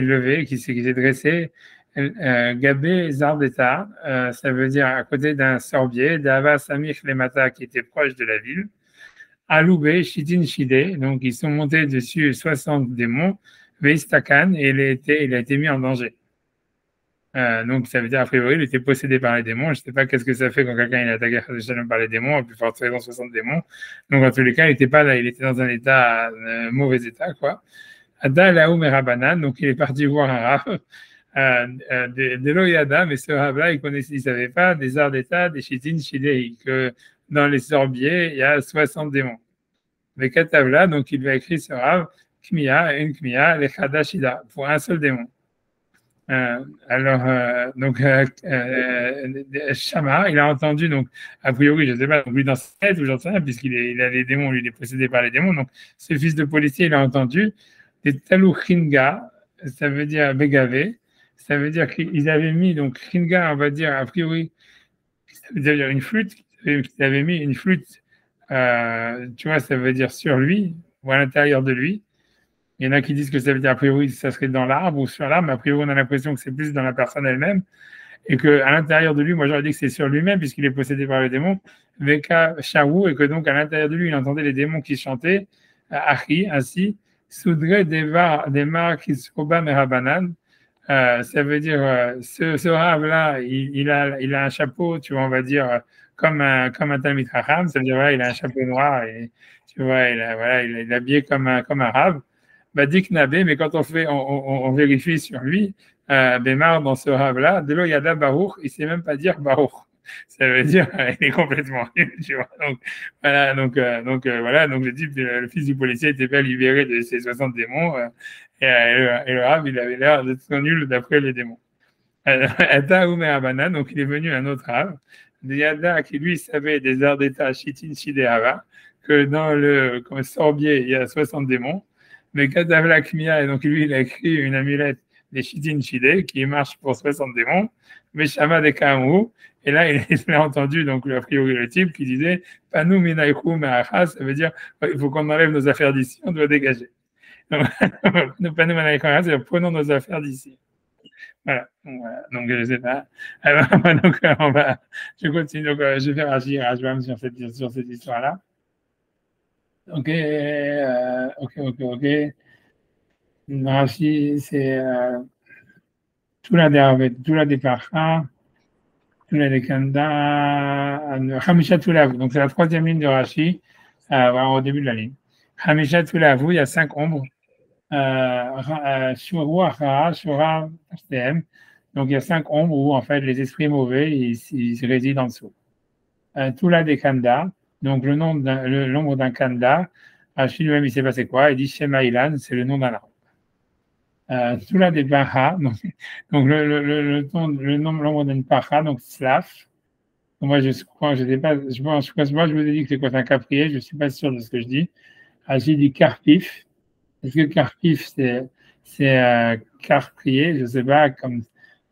levé, qui s'est dressé. Gabé Zardeta, ça veut dire à côté d'un sorbier, Dava Samir Lemata qui était proche de la ville, Aloubé, Shidin Shide, donc ils sont montés dessus 60 démons, Veistakan, et il a été mis en danger. Donc ça veut dire a priori il était possédé par les démons. Je ne sais pas qu'est-ce que ça fait quand quelqu'un est attaqué par les démons, à plus forte raison 60 démons. Donc en tous les cas, il n'était pas là, il était dans un état, mauvais état, quoi. Ada Laoum Merabanan, donc il est parti voir un rab. De l'Oyada, mais ce rab-là, il ne savait pas des arts d'état, des Shitin Shidei, que dans les sorbiers, il y a 60 démons. Mais Katavla, donc il va écrire ce rab, Kmiya, une Kmiya, les Shida, pour un seul démon. Shama, il a entendu, donc, a priori, je ne sais pas, lui dans sa tête ou j'en sais rien, puisqu'il a les démons, lui, il est possédé par les démons. Donc, ce fils de policier, il a entendu des Talouchinga, ça veut dire Bégavé, ça veut dire qu'ils avaient mis, donc, Chinga, on va dire, a priori, ça veut dire une flûte, qu'ils avaient mis une flûte, tu vois, ça veut dire sur lui, ou à l'intérieur de lui. Il y en a qui disent que ça veut dire a priori ça serait dans l'arbre ou sur l'arbre, mais a priori on a l'impression que c'est plus dans la personne elle-même et qu'à l'intérieur de lui, moi j'aurais dit que c'est sur lui-même puisqu'il est possédé par le démon, Veka Shawu, et que donc à l'intérieur de lui il entendait les démons qui chantaient, Achi, ainsi, Soudre Demar Kisoba Merabanan, ça veut dire ce rave-là, il a un chapeau, tu vois, on va dire comme un Talmid Chacham, ça veut dire voilà, il a un chapeau noir et tu vois, il est habillé comme un rave. Dik Nabé, mais quand on vérifie sur lui, Bémar, dans ce rave-là, de l'eau Yada Baruch, il ne sait même pas dire Baruch. Ça veut dire il est complètement nul, tu vois. Donc, voilà, donc je dis le fils du policier n'était pas libéré de ses 60 démons, et le rave, il avait l'air d'être nul d'après les démons. Ata Oumer Abana, donc il est venu un autre rave, de Yada, qui lui savait des arts d'état Shitin Shidehava, que dans le sorbier, il y a 60 démons. Mais Kadavla Kmiya, et donc lui, il a écrit une amulette les Shidin Shide, qui marchent pour 60 démons, mais Shama de Kamou. Et là, il a entendu donc a priori le type qui disait Panou Minaiku Me'acha, ça veut dire il faut qu'on enlève nos affaires d'ici, on doit dégager. Donc, Panou Minaiku Me'acha, c'est prenons nos affaires d'ici. Voilà. Donc, je ne sais pas. Alors, donc, je continue. Donc, je vais réagir à Joam sur cette histoire-là. Ok. Rashi, c'est tout la départ. Hamisha Tulavu. Donc, c'est la troisième ligne de Rashi, au début de la ligne. Hamisha Tulavu, il y a 5 ombres. Shura, STM. Donc, il y a 5 ombres où, en fait, les esprits mauvais, ils résident en dessous. Tula de Kanda. Donc, l'ombre d'un Kanda. Rashi lui-même, il sait pas c'est quoi. Il dit Shema Ilan, c'est le nom d'un arbre. Tula de Baha. Donc l'ombre d'une Pacha, donc Slaf. Moi, je sais pas, moi, je vous ai dit que c'est quoi, c'est un caprier, je ne suis pas sûr de ce que je dis. J'ai dit Karpif. Est-ce que Karpif, c'est caprier? Je ne sais pas, comme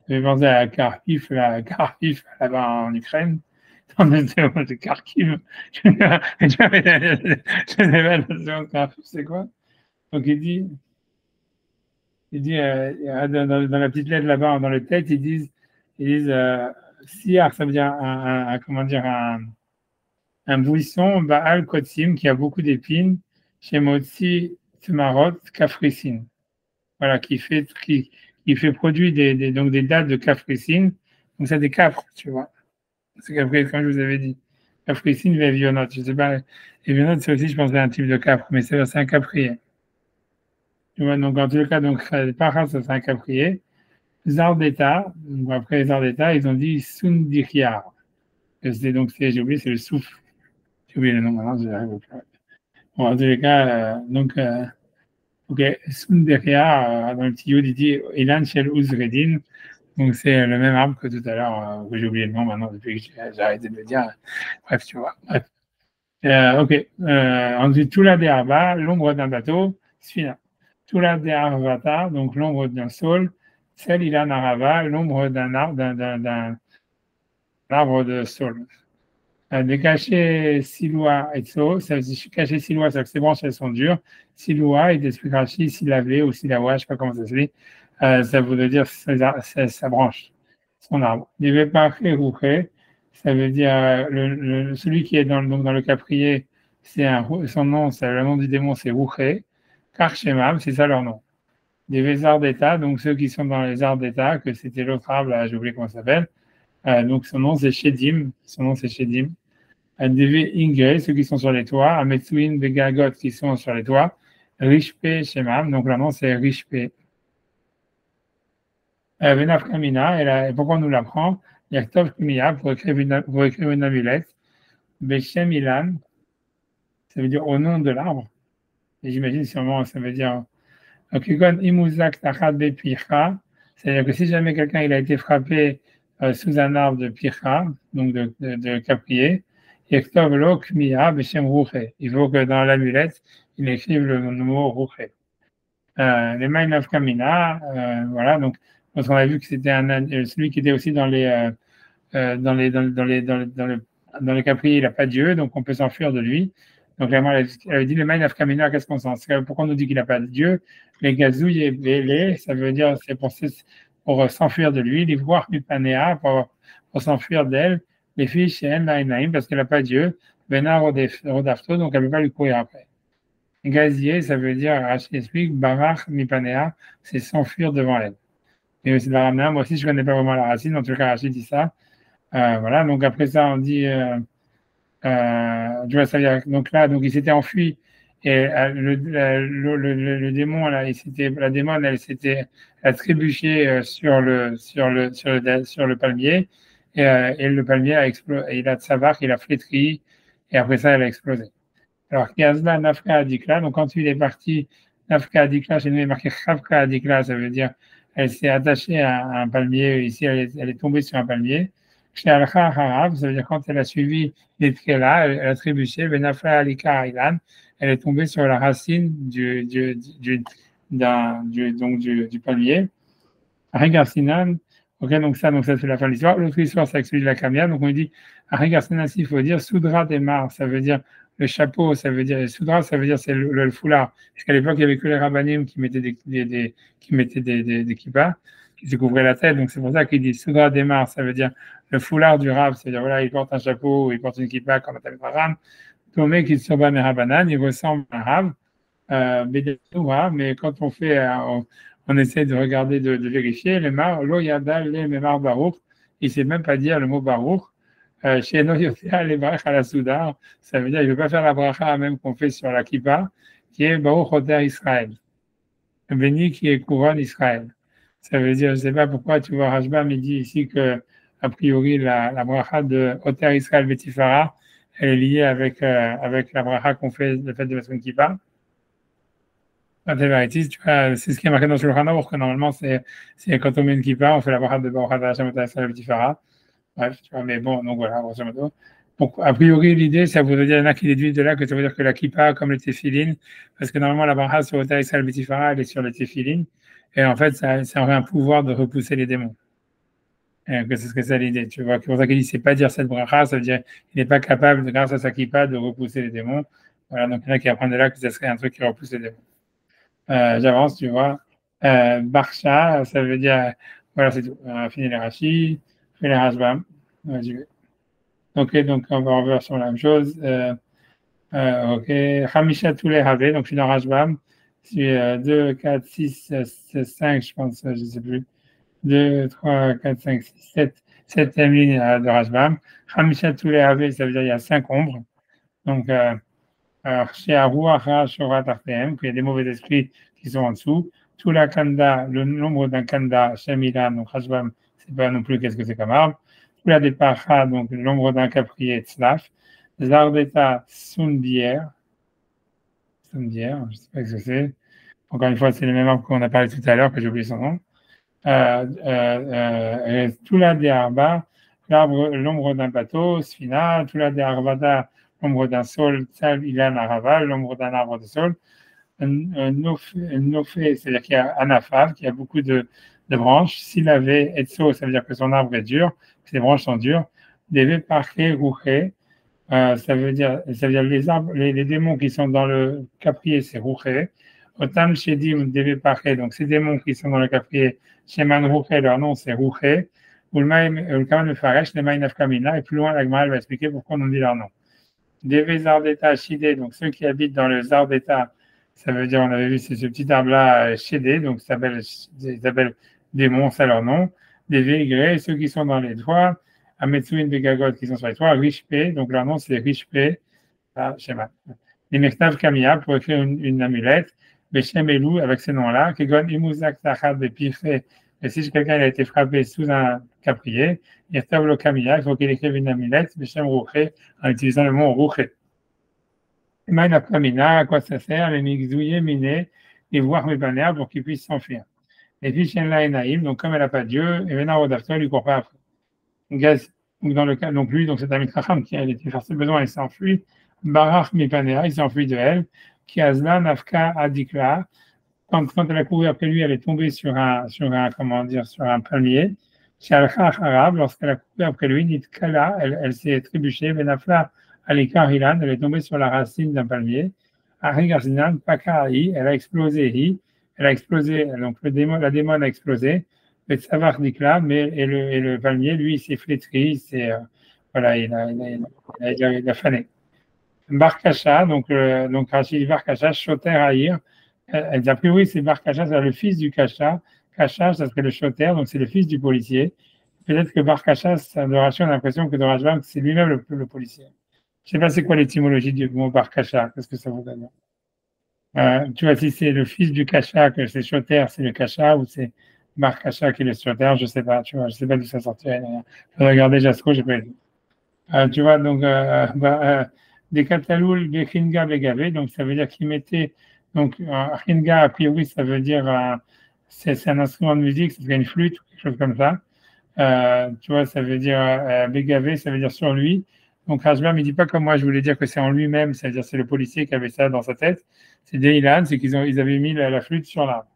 je vais penser à Karpif, là-bas en Ukraine. C'est Kharkiv. Je ne sais pas, Karpif, c'est quoi? Donc, il dit dans la petite lettre là-bas, dans le texte, ils disent Siar, ça veut dire un buisson, Baal Kotsim, qui a beaucoup d'épines, chez Motsi Tmarot Kafricine. Voilà, qui fait produire donc des dates de Kafricine. Donc, c'est des capres, tu vois. C'est comme je vous avais dit. Kafricine, les vionotes. Je ne sais pas, les vionotes, c'est aussi, je pense, un type de capre, mais c'est un caprier. Tu vois, donc, en tout cas, Parha, ça c'est un caprier. Zardeta, donc après les Zardeta, ils ont dit Sundikhya. J'ai oublié, c'est le souffle. J'ai oublié le nom maintenant, je n'arrive pas. Bon, en tous les cas, ok, Sundikhya, dans le petit yod, il dit Ilan Shel Uzredin. Donc c'est le même arbre que tout à l'heure, que j'ai oublié le nom maintenant depuis que j'ai arrêté de le dire. Bref, tu vois. Bref. Ok. Ensuite, Tula de Arba, l'ombre d'un bateau, Sfina. Tula de Arvata, donc l'ombre d'un sol. Celle Ilan Arava, l'ombre d'un arbre de sol. Décacher Siloua et So, ça veut dire cacher Siloua, c'est que ses branches elles sont dures. Siloua, il explique Rashi, Silavé ou Silawa, je ne sais pas comment ça se dit. Ça veut dire sa branche, son arbre. Divepaché Rouché, ça veut dire celui qui est dans le caprier, son nom, le nom du démon, c'est Rouché. Karchemam, c'est ça leur nom. Des arbres d'État, donc ceux qui sont dans les arbres d'État, que c'était l'autre arbre, là, j'ai oublié comment ça s'appelle. Donc son nom c'est Shedim. Dv Ingel, ceux qui sont sur les toits. Ametsuin Begagot, qui sont sur les toits. Rishpe Shemam, donc leur nom c'est Rishpe. Venaf Kamina, et pourquoi on nous l'apprend? Yaktov Kmiya, pour écrire une amulette. Beshem Ilan, ça veut dire au nom de l'arbre. Et j'imagine sûrement, ça veut dire Okikon Imuzak Tachad Bepicha, c'est-à-dire que si jamais quelqu'un il a été frappé sous un arbre de Picha, donc de caprier, Yaktov Lo Kmiya Beshem Rouché. Il faut que dans l'amulette, il écrive le mot Rouché. Les Maïnav Kamina, voilà, donc parce qu'on a vu que c'était celui qui était aussi dans les capriers, il n'a pas Dieu, donc on peut s'enfuir de lui. Donc elle avait dit les Maïnav Kamina, qu'est-ce qu'on sent? Pourquoi on nous dit qu'il n'a pas de Dieu? Les gazouilles et les, ça veut dire c'est pour s'enfuir de lui, les voir Mipanea, pour s'enfuir d'elle, les filles chez elle, parce qu'elle n'a pas Dieu, Benar Rodafto, donc elle ne peut pas lui courir après. Gazier, ça veut dire, Rachid explique, Barach Mipanea, c'est s'enfuir devant elle. Et c'est de la ramener. Moi aussi, je ne connais pas vraiment la racine, en tout cas, Rachid dit ça. Voilà, donc après ça, on dit, ça veut dire, donc il s'était enfui, et le démon, là, la démon, elle s'était trébuché sur le palmier, et le palmier a explosé, et il a flétri, et après ça, elle a explosé. Alors, Kiazla, Nafka Adikla, donc quand il est parti, Nafka Adikla, chez nous, il est marqué Chavka Adikla, ça veut dire elle s'est attachée à un palmier, ici elle est tombée sur un palmier. Chez Al-Kha Harab, ça veut dire quand elle a suivi les Tkela, elle a trébuché, Benafla Alika Ilan, elle est tombée sur la racine du palmier. Aringar Sinan, ok, donc ça c'est la fin de l'histoire. L'autre histoire, c'est avec celui de la Kamia. Donc on dit Aringar Sinan, il faut dire Soudra Demar, ça veut dire le chapeau, ça veut dire Soudra, ça veut dire c'est le foulard. Parce qu'à l'époque, il n'y avait que les rabbanim qui mettaient des kippas, qui se couvraient la tête. Donc c'est pour ça qu'il dit Soudra Demar, ça veut dire le foulard du rab, c'est-à-dire voilà, il porte un chapeau, il porte une kippa comme un Abraham. Tomé qui se bat Merabanan, il ressemble à un rab, mais quand on fait on essaie de regarder, de vérifier. Le mar, lo yadal le memar baruch, il ne sait même pas dire le mot baruch. Chez no yotea le barach à la soudar, ça veut dire il ne veut pas faire la bracha même qu'on fait sur la kippa, qui est baruch oter Israël, béni qui est couronne Israël. Ça veut dire, je ne sais pas pourquoi tu vois Rashbam, il dit ici que a priori la bracha de oter Israël betifara, elle est liée avec la bracha qu'on fait, le fait de mettre une kippa. C'est ce qui est marqué dans le Shulchan Aruch, que normalement, c'est quand on met une kippa, on fait la bracha de Baruch Hashem Oter Israël Betifara. Bref, tu vois, mais bon, donc voilà, grosso modo. Donc, a priori, l'idée, ça voudrait dire, il y en a qui déduisent de là que ça veut dire que la kippa, comme le téphilin, parce que normalement, la bracha sur Oter Israël Betifara, elle est sur le téphilin, et en fait, ça aurait un pouvoir de repousser les démons. Que c'est ce que c'est l'idée, tu vois. C'est pour ça qu'il dit, c'est pas dire cette bracha, ça veut dire qu'il n'est pas capable, grâce à sa kippa, de repousser les démons. Voilà, donc il y en a qui apprennent de là que ça serait un truc qui repousse les démons. J'avance, tu vois. Barsha, ça veut dire, voilà, c'est tout. Fini les rachis, fini les rashbam. Ok, donc on va revenir sur la même chose. Ok, Hamisha tous les Havé, donc je suis dans Rashbam. C'est 2, 4, 6, 5, je pense, je ne sais plus. 2, 3, 4, 5, 6, 7, septième ligne de Rashbam. Hamisha tous les Havé, ça veut dire il y a 5 ombres. Donc, alors, chez Aruacha Shorat Artem, qu'il y a des mauvais esprits qui sont en dessous. Tout la kanda, le nombre d'un kanda, chez Milan, donc Rashbam, c'est pas non plus qu'est-ce que c'est comme arbre. Tout la depacha, donc le nombre d'un caprier, tzlaf. Zardeta Sundier, je ne sais pas ce que c'est. Encore une fois, c'est le même arbre qu'on a parlé tout à l'heure, que j'ai oublié son nom. Tout la de Arba, l'ombre d'un bateau, Sfina, tout la de Arvada, l'ombre d'un sol, Tsal, Ilan, Araval, l'ombre d'un arbre de sol. Nofé, c'est-à-dire qu'il y a un afaf, qui a beaucoup de branches. S'il avait Etso, ça veut dire que son arbre est dur, que ses branches sont dures. Deve Parché, Rouché, ça veut dire les arbres, les démons qui sont dans le caprier, c'est Rouché. Otam Shedim Deve Parché, donc ces démons qui sont dans le caprier, Sheman Rouché, leur nom c'est Rouché. Ulkaman Faresh, les Maïnaf Kamina, et plus loin, la Gemara va expliquer pourquoi on dit leur nom. Deve Zardeta Shide, donc ceux qui habitent dans le Zardeta, ça veut dire, on avait vu, c'est ce petit arbre-là, Chédé, donc ça s'appelle démons, c'est leur nom. Des Végrés, ceux qui sont dans les toits. Ametsuin Begagot, qui sont sur les toits. Richpé, donc leur nom, c'est Richpé. Schéma. Les Mektav Kamia, pour écrire une amulette. Beshem Elou, avec ces noms-là. Kegon Imuzak Tachad Bepifé. Et si quelqu'un a été frappé sous un caprier, Yertav Lo Kamia, il faut qu'il écrive une amulette, Beshem Rouché, en utilisant le mot Rouché. Maïna Kamina, à quoi ça sert? Les mixouillés, minés, les voir mes bannières pour qu'ils puissent s'enfuir. Les filles là et naïm, donc comme elle n'a pas Dieu, et maintenant Rodafton lui court pas après. Gaz, dans le cas, donc lui, donc c'est un mitracham qui a été faire ses besoins, il s'enfuit. Barach Mipanea, il s'enfuit de elle. Kiazla, Nafka, Adikla. Quand elle a couru après lui, elle est tombée sur un palmier. Shalcha Arabe, lorsqu'elle a couru après lui, Nitkala, elle s'est trébuchée. Benafla, Alikar Hilan, elle est tombée sur la racine d'un palmier. Arigarzinan, Paka'i, elle a explosé. Donc la démon a explosé. Le Tsavar Dikla, mais et le palmier, lui, il s'est flétri, voilà, il a fané. Barkasha, donc Rachid Barkasha, Shoter Haïr, elle dit a priori c'est Barkasha, c'est le fils du Kasha. Kasha, ça serait le Shoter, donc c'est le fils du policier. Peut-être que Barkasha, ça de Rachid, on a l'impression que de Rajbam, c'est lui-même le policier. Je ne sais pas c'est quoi l'étymologie du mot Barkasha, qu'est-ce que ça vous donne? Tu vois, si c'est le fils du Kasha, que c'est Shoter, c'est le Kasha, ou c'est Barkasha qui est le Shoter, je ne sais pas, tu vois, je ne sais pas d'où ça sortirait. Il faut regarder Jasco, j'ai pas eu. Tu vois, donc, des Kataloul, des Khinga, des Gavé, donc ça veut dire qu'ils mettaient, donc, Khinga, a priori, ça veut dire, c'est un instrument de musique, c'est une flûte, ou quelque chose comme ça. Tu vois, ça veut dire, Bégavé, ça veut dire sur lui. Donc, Rashbam, il ne dit pas comme moi, je voulais dire que c'est en lui-même, c'est-à-dire c'est le policier qui avait ça dans sa tête. C'est des Ilan, c'est qu'ils avaient mis la flûte sur l'arbre.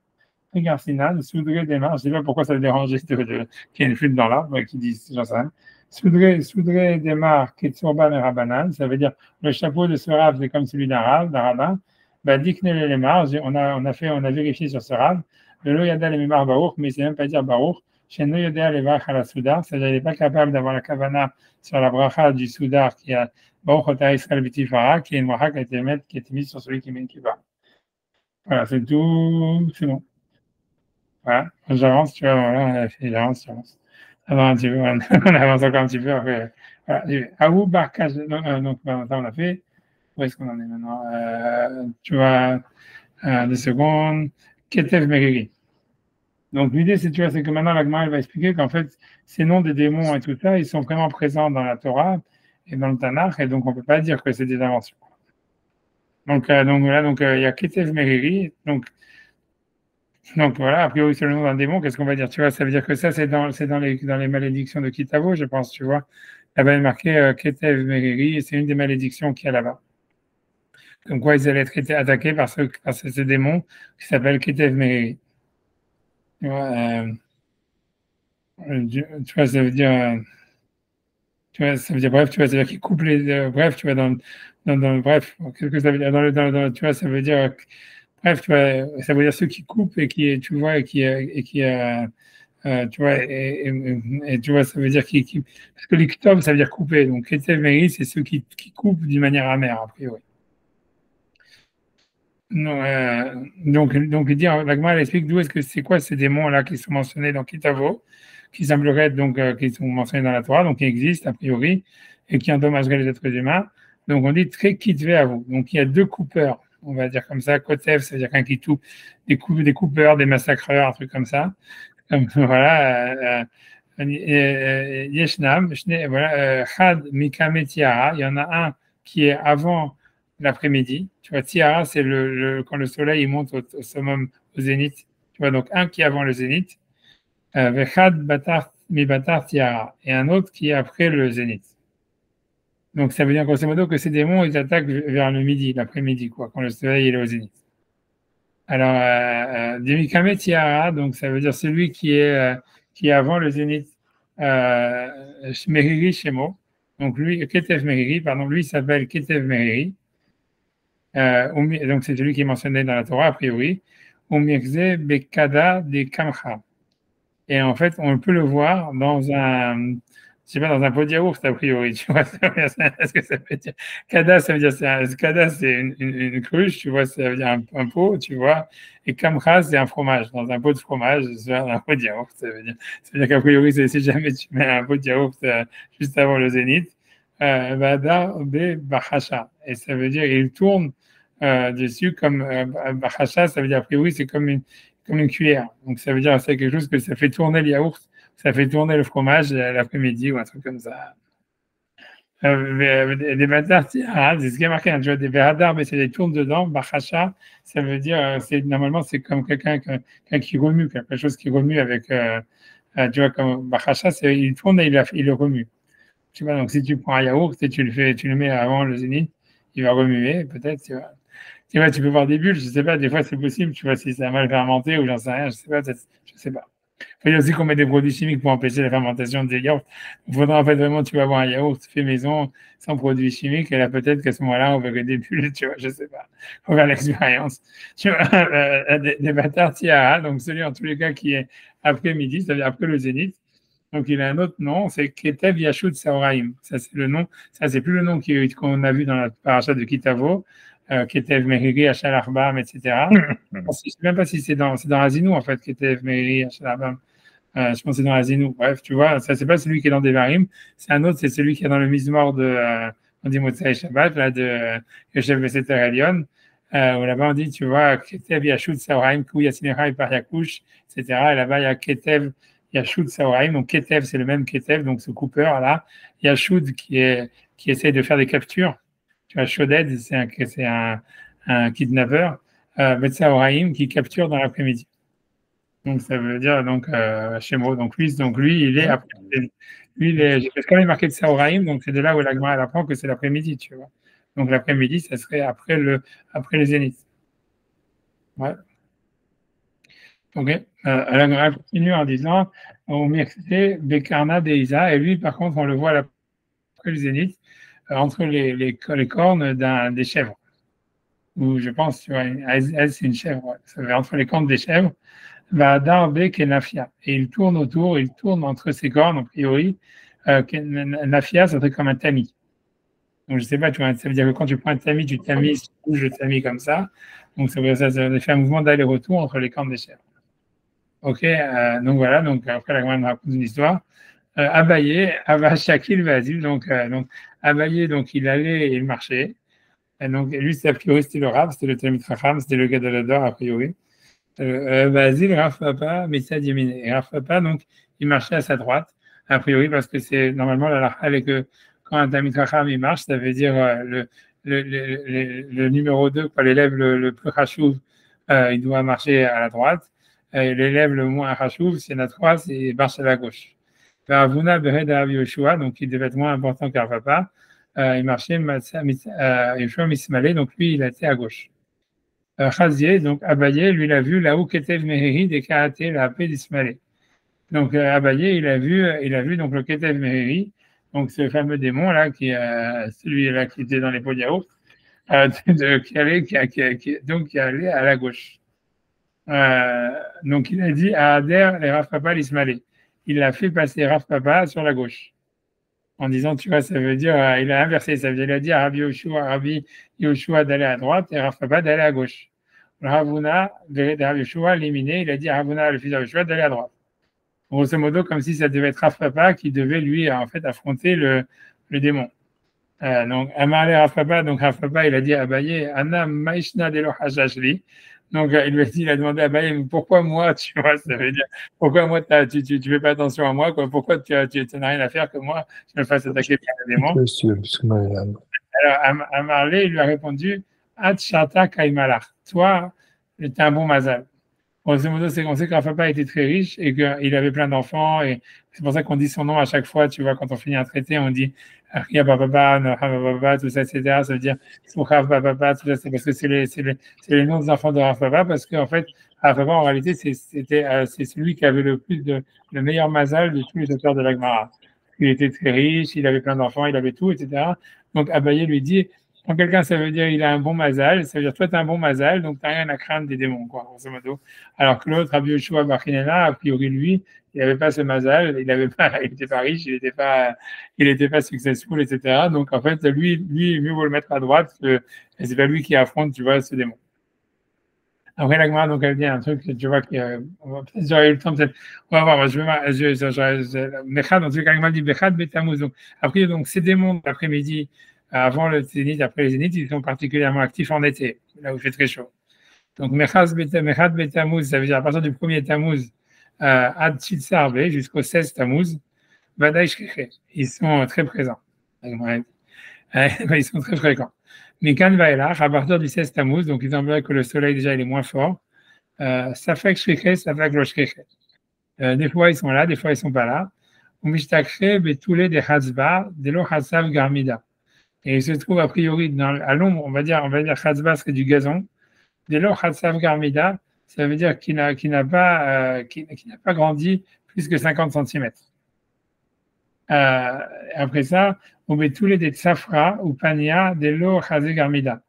Regarde Sinan, Soudré démarre, je ne sais pas pourquoi ça le dérangeait qu'il y ait une flûte dans l'arbre, qui dit, j'en sais rien. Soudré démarre, Ketsurban et Rabanan, ça veut dire le chapeau de ce rave, c'est comme celui d'un rabbin. Bah, Diknel et les marges, on a vérifié sur ce rave, le lo yada le mimar baruch, mais c'est même pas dire baruch, chez no yada le vach à la soudar, c'est-à-dire il n'est pas capable d'avoir la kavana sur la bracha du soudar qui a baruch ota Israël bitifara, qui est une bracha qui a été mise sur celui qui met une kippa. Voilà, c'est tout, c'est bon. Voilà, j'avance, tu vois, voilà, j'avance. Alors, un petit peu, on avance encore un petit peu. Après, voilà, Aou Barkaj, donc, ça, on l'a fait. Où est-ce qu'on en est maintenant? Tu vois, 2 secondes. Ketev Meriri. Donc, l'idée, c'est, tu vois, c'est que maintenant, la Gemara, elle va expliquer qu'en fait, ces noms des démons et tout ça, ils sont vraiment présents dans la Torah et dans le Tanakh, et donc, on ne peut pas dire que c'est des inventions. Donc voilà, il y a Ketev Meriri. Donc voilà, a priori, c'est le nom d'un démon, qu'est-ce qu'on va dire? Tu vois, ça veut dire que ça, c'est dans les malédictions de Kitavo, je pense, tu vois. Là-bas, il est marqué Ketev Meriri, et c'est une des malédictions qu'il y a là-bas. Comme quoi, ils allaient être attaqués par ce démon qui s'appelle Ketev Meriri. Tu vois, tu vois, ça veut dire. Tu vois, ça veut dire, bref, tu vois, ça veut dire qu'il coupe les. Bref, tu vois, bref, qu'est-ce que ça veut dire? Tu vois, ça veut dire. Bref, tu vois, ça veut dire ceux qui coupent et qui, tu vois, tu vois, et tu vois, ça veut dire parce que l'iktob, ça veut dire couper. Donc, ketev meri, c'est ceux qui coupent d'une manière amère, a priori. Non, donc, l'Agma, elle explique d'où est-ce que c'est quoi ces démons-là qui sont mentionnés dans Kitavo, qui sembleraient être donc, qui sont mentionnés dans la Torah, donc qui existent, a priori, et qui endommageraient les êtres humains. Donc, on dit très kitvé à vous. Donc, il y a 2 coupeurs, on va dire comme ça. Kotev, ça veut dire quelqu'un qui coupe, des coupeurs, des massacreurs, un truc comme ça. Voilà. Yeshnam, voilà, Chad Mikame Tiara, il y en a un qui est avant l'après-midi. Tu vois, Tiara, c'est quand le soleil il monte au summum, au zénith. Tu vois, donc un qui est avant le zénith. Vechad Batar Mi Batar Tiara, et un autre qui est après le zénith. Donc ça veut dire grosso modo que ces démons, ils attaquent vers le midi, l'après-midi, quoi, quand le soleil il est au zénith. Alors, Demikame Tiara, donc ça veut dire celui qui est avant le zénith, Meriri Shemo. Donc lui, Ketev Meriri, pardon, lui s'appelle Ketev Meriri. Donc c'est celui qui est mentionné dans la Torah, a priori. Umirze Bekada de Kamcha. Et en fait, on peut le voir dans un pot de yaourt, a priori, tu vois. Est-ce que ça veut dire Kada, ça veut dire Kada, c'est une cruche, tu vois, ça veut dire un pot, tu vois. Et Kamcha, c'est un fromage, dans un pot de fromage, dans un pot de yaourt, ça veut dire qu'a priori, si jamais tu mets un pot de yaourt juste avant le zénith, Vada be Bahasha. Et ça veut dire il tourne dessus comme Bahasha, ça veut dire a priori, c'est comme une cuillère. Donc ça veut dire c'est quelque chose que ça fait tourner le yaourt, ça fait tourner le fromage l'après-midi ou un truc comme ça. Des bâtards, c'est ce qui est marqué, hein, tu vois, des bâtards, mais c'est des tournes dedans. Bachacha, ça veut dire, normalement, c'est comme quelqu'un qui remue, quelque chose qui remue avec, tu vois, comme Bachacha, il tourne et il le remue. Tu vois, donc si tu prends un yaourt et tu le mets avant le zénith, il va remuer, peut-être, tu vois. Tu peux voir des bulles, je sais pas, des fois c'est possible, tu vois, si c'est mal fermenté ou j'en sais rien, je sais pas, je sais pas. Il faut aussi qu'on met des produits chimiques pour empêcher la fermentation des yaourts. Il faudra en fait vraiment, tu vas avoir un yaourt fait maison, sans produits chimiques, et là peut-être qu'à ce moment-là, on verrait des bulles, tu vois, je sais pas. Il faut faire l'expérience. Tu vois, des bâtards tiara, donc celui en tous les cas qui est après-midi, c'est-à-dire après le zénith. Donc il a un autre nom, c'est Ketev Yashut Saoraim. Ça c'est le nom, ça c'est plus le nom qu'on a vu dans la paracha de Kitavo. Ketev Meriri, Achal Arbam, etc. Je ne sais même pas si c'est dans Azinou, en fait, Ketev Meriri, Achal Arbam. Je pense que c'est dans Azinou. Bref, tu vois, ça, c'est pas celui qui est dans Devarim. C'est un autre, c'est celui qui est dans le Mizmor on dit Motsai Shabbat, là, de Yoshev Beseter Elion, où là-bas, on dit, tu vois, Ketev Yashut Saoraim, Kou Yatsinecha Par Yakush, etc. Et là-bas, il y a Ketev Yashut Saoraim. Donc, Ketev, c'est le même Ketev, donc ce coupeur, là. Yashut, qui essaie de faire des captures. Tu vois, Shoded, c'est un kidnappeur. Betsa Oraim qui capture dans l'après-midi. Donc ça veut dire Shemo. Donc lui, il est après. J'ai quand même marqué de Saoraim, donc c'est de là où la Gemara apprend que c'est l'après-midi, tu vois. Donc l'après-midi, ça serait après le zénith. Ouais. Ok. La Gemara continue en disant au Mircé, Bekarna Deiza, et lui, par contre, on le voit là, après le zénith, entre les cornes des chèvres. Ou je pense, tu vois, elle, c'est une chèvre, ouais. Ça veut dire entre les cornes des chèvres, va Darbe Kenafia. Et il tourne autour, il tourne entre ses cornes, a priori. Nafia, ça serait comme un tamis. Donc, je sais pas, tu vois, ça veut dire que quand tu prends un tamis, tu tamises, tu bouges le tamis comme ça. Donc, ça veut faire un mouvement d'aller-retour entre les cornes des chèvres. Ok, donc voilà, donc après la Gemara nous raconte une histoire. Abaye, Shakil Vasil, donc Abaye, donc il allait et il marchait. Et donc lui, a priori, c'était le Rav, c'était le Talmid Chacham, c'était le Gadolador, a priori. Vasil, Rav Papa, Messad Yemine. Et Rav Papa, donc, il marchait à sa droite, a priori, parce que c'est normalement la lacha, avec quand un Talmid Chacham il marche, ça veut dire le numéro 2, quoi, l'élève le plus chachouv, il doit marcher à la droite. L'élève le moins chachouv, c'est la 3, c'est marche à la gauche. Avuna Bered Rav Yoshua, donc il devait être moins important qu'Rav Papa. Il marchait Yoshua Mismale, donc lui, il était à gauche. Chazier, donc Abaye, lui, il a vu là où Ketev Meheri des Karaté, la paix d'Ismaël. Donc Abaye, il a vu donc le Ketev Meheri, donc ce fameux démon là, celui-là qui était dans les pots de yaourt, qui allait à la gauche. Donc il a dit à Ader les Rav Papa l'Ismaël. Il a fait passer Rav Papa sur la gauche. En disant, tu vois, ça veut dire, il a inversé, ça veut dire, il a dit à Rabbi Yoshua d'aller à droite et Rav Papa d'aller à gauche. Ravuna, de Rabbi Yoshua, éliminé, il a dit à Ravuna, le fils de Yoshua, d'aller à droite. Grosso modo, comme si ça devait être Rav Papa qui devait, lui, en fait, affronter le démon. Donc, Amarle Rav Papa, donc Rav Papa, il a dit à Abaye, Anna Maishna Delo Hajashli. Donc, il a demandé à Abaye, pourquoi moi, tu vois, ça veut dire, pourquoi moi, tu fais pas attention à moi, quoi, pourquoi tu n'as rien à faire que moi, je me fasse attaquer par le démon. Alors, Amarle, il lui a répondu, Atchata Kaimalach, toi, tu es un bon mazal. Grosso modo, on sait que Rav Papa était très riche et qu'il avait plein d'enfants, et c'est pour ça qu'on dit son nom à chaque fois, tu vois, quand on finit un traité, on dit Ria Papa, Papa, tout ça, etc. Ça veut dire Rav Papa, tout ça, c'est parce que c'est les noms des enfants de Rav Papa, parce qu'en fait, Rav Papa, en réalité, c'est celui qui avait le meilleur mazal de tous les auteurs de la Gemara. Il était très riche, il avait plein d'enfants, il avait tout, etc. Donc Abaye lui dit, quand quelqu'un, ça veut dire il a un bon mazal, ça veut dire toi, tu as un bon mazal, donc tu n'as rien à craindre des démons, quoi, grosso modo. Alors que l'autre, Rabbi Yoshua Barchinena, a priori, lui, il n'avait pas ce mazal, il n'était pas riche, il n'était pas successful, etc. Donc, en fait, lui, mieux vaut le mettre à droite, et c'est pas lui qui affronte, tu vois, ce démon. Après, la Gemara, donc, elle dit un truc, tu vois, j'aurais eu le temps, peut-être, on va voir, Mechad, en tout cas, la Gemara dit Bechad Betamuz. Donc, après, donc, ces démons, l'après-midi, avant le zénith, après le zénith, ils sont particulièrement actifs en été, là où il fait très chaud. Donc, Mechad Betamuz, ça veut dire à partir du 1er Tammuz, Ad Chitzarbe, jusqu'au 16 Tammuz, Vadaï Shkechet. Ils sont très présents. Ils sont très fréquents. Mais quand Vaelach, à partir du 16 Tammuz, donc il semblerait que le soleil déjà il est moins fort, Safek Shkechet, Safek Lo Shkechet. Des fois ils sont là, des fois ils sont pas là. Umishtakhe Betule de Hatzba, Delo Hatzav Garmida. Et il se trouve a priori à l'ombre, on va dire Hatzba serait du gazon. Delo Hatzav Garmida, ça veut dire qu'il n'a pas grandi plus que 50 cm. Après ça, on met tous les des tsafra ou pania de l'eau garmida.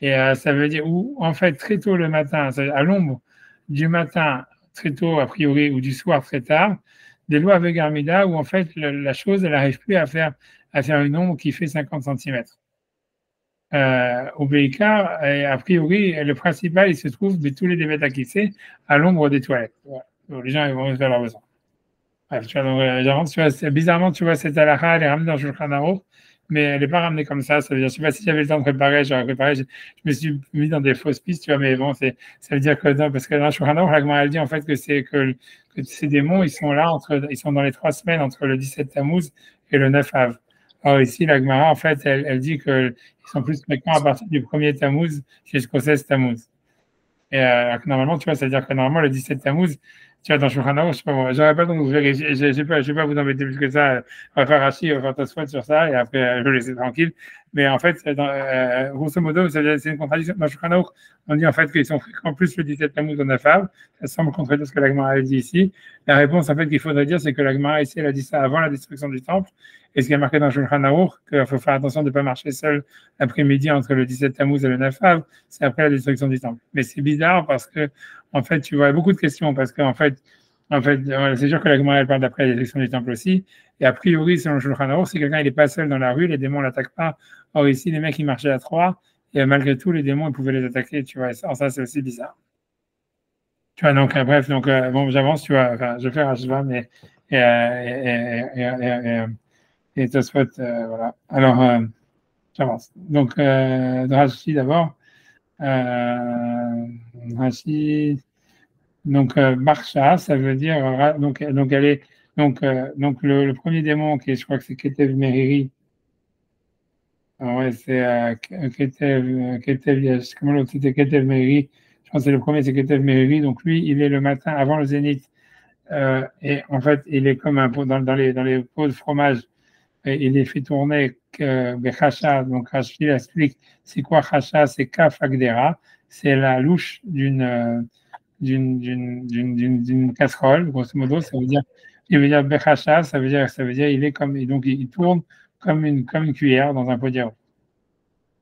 Et ça veut dire, ou en fait, très tôt le matin, à l'ombre du matin, très tôt a priori, ou du soir très tard, des lois avec garmida, où en fait, la chose, elle n'arrive plus à faire une ombre qui fait 50 cm. Au BK, a priori, le principal, il se trouve de tous les démètres acquissés à l'ombre des toilettes. Voilà. Donc, les gens ils vont faire leur besoin. Bref, tu vois, bizarrement, tu vois, cette halakha, elle est ramenée dans le Shulchan Aruch, mais elle n'est pas ramenée comme ça. Ça veut dire, je ne sais pas si j'avais le temps de préparer, j'aurais préparé, je me suis mis dans des fausses pistes, tu vois, mais bon, ça veut dire que, non, parce que dans le Shulchan Aruch, la Gemara, elle dit en fait que ces démons, ils sont là, ils sont dans les 3 semaines entre le 17 Tammuz et le 9 Av. Alors ici, la Gemara, en fait, elle dit qu'ils sont plus fréquents à partir du 1er Tammuz jusqu'au 16 Tammuz. Et normalement, tu vois, c'est-à-dire que normalement, le 17 Tammuz, Tu vois, dans Shulchan Aruch, je sais pas moi, j'aurais pas donc vérifier, je vais pas vous embêter plus que ça, on va faire Rashi, on va faire Tosfot sur ça, et après, je vais laisser tranquille. Mais en fait, grosso modo, c'est une contradiction. Dans Shulchan Aruch, on dit en fait qu'ils sont fréquents plus le 17 Tammuz au 9 Av. Ça semble contredire ce que la Gemara a dit ici. La réponse, en fait, qu'il faudrait dire, c'est que la Gemara ici, elle a dit ça avant la destruction du temple. Et ce qui est marqué dans Shulchan Aruch, qu'il faut faire attention de ne pas marcher seul l'après-midi entre le 17 Tammuz et le 9 Av, c'est après la destruction du temple. Mais c'est bizarre parce que, en fait, tu vois, il y a beaucoup de questions parce qu'en fait, c'est sûr que la Gemara, elle parle d'après la destruction du temple aussi. Et a priori, selon Shulchan Aruch, si quelqu'un n'est pas seul dans la rue, les démons ne l'attaquent pas. Or, ici, les mecs, ils marchaient à trois. Et malgré tout, les démons, ils pouvaient les attaquer. Tu vois, ça, c'est aussi bizarre. Tu vois, donc, bref, donc, bon, j'avance, tu vois, enfin, je vais faire Hashva, mais. Et Tosfot, voilà. Alors, j'avance. Donc, Rashi d'abord. Rashi. Donc, Barsha, ça veut dire. Donc elle est. Donc le premier démon, qui est, je crois que c'est Ketev Meriri. Ouais, c'est Ketev. Comment l'autre c'était Ketev Meriri. Je pense que c'est le premier, c'est Ketev Meriri. Donc, lui, il est le matin avant le zénith. Et en fait, il est comme un pot dans les pots de fromage. Et il les fait tourner Bechacha. Donc, Rashi explique c'est quoi Chacha, c'est Kaf Agdera. C'est la louche d'une casserole, grosso modo, ça veut dire, Bechacha, ça veut dire, il est comme, et donc il tourne comme une cuillère dans un pot d'eau.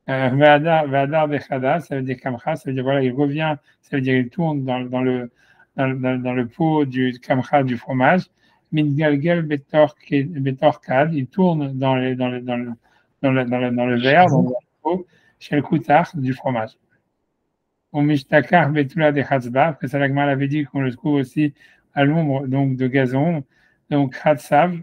Ve'adar Bechada, ça veut dire Kamcha, ça veut dire, voilà, il revient, ça veut dire, il tourne dans le pot du Kamcha, du fromage. Midgalgel Betorkad, il tourne dans le verre, dans le pot, chez le Koutar, du fromage. Au Mishtakar Betula de Hatzba, parce que Salagma l'avait dit qu'on le trouve aussi à l'ombre donc, de gazon. Donc, Hatsav,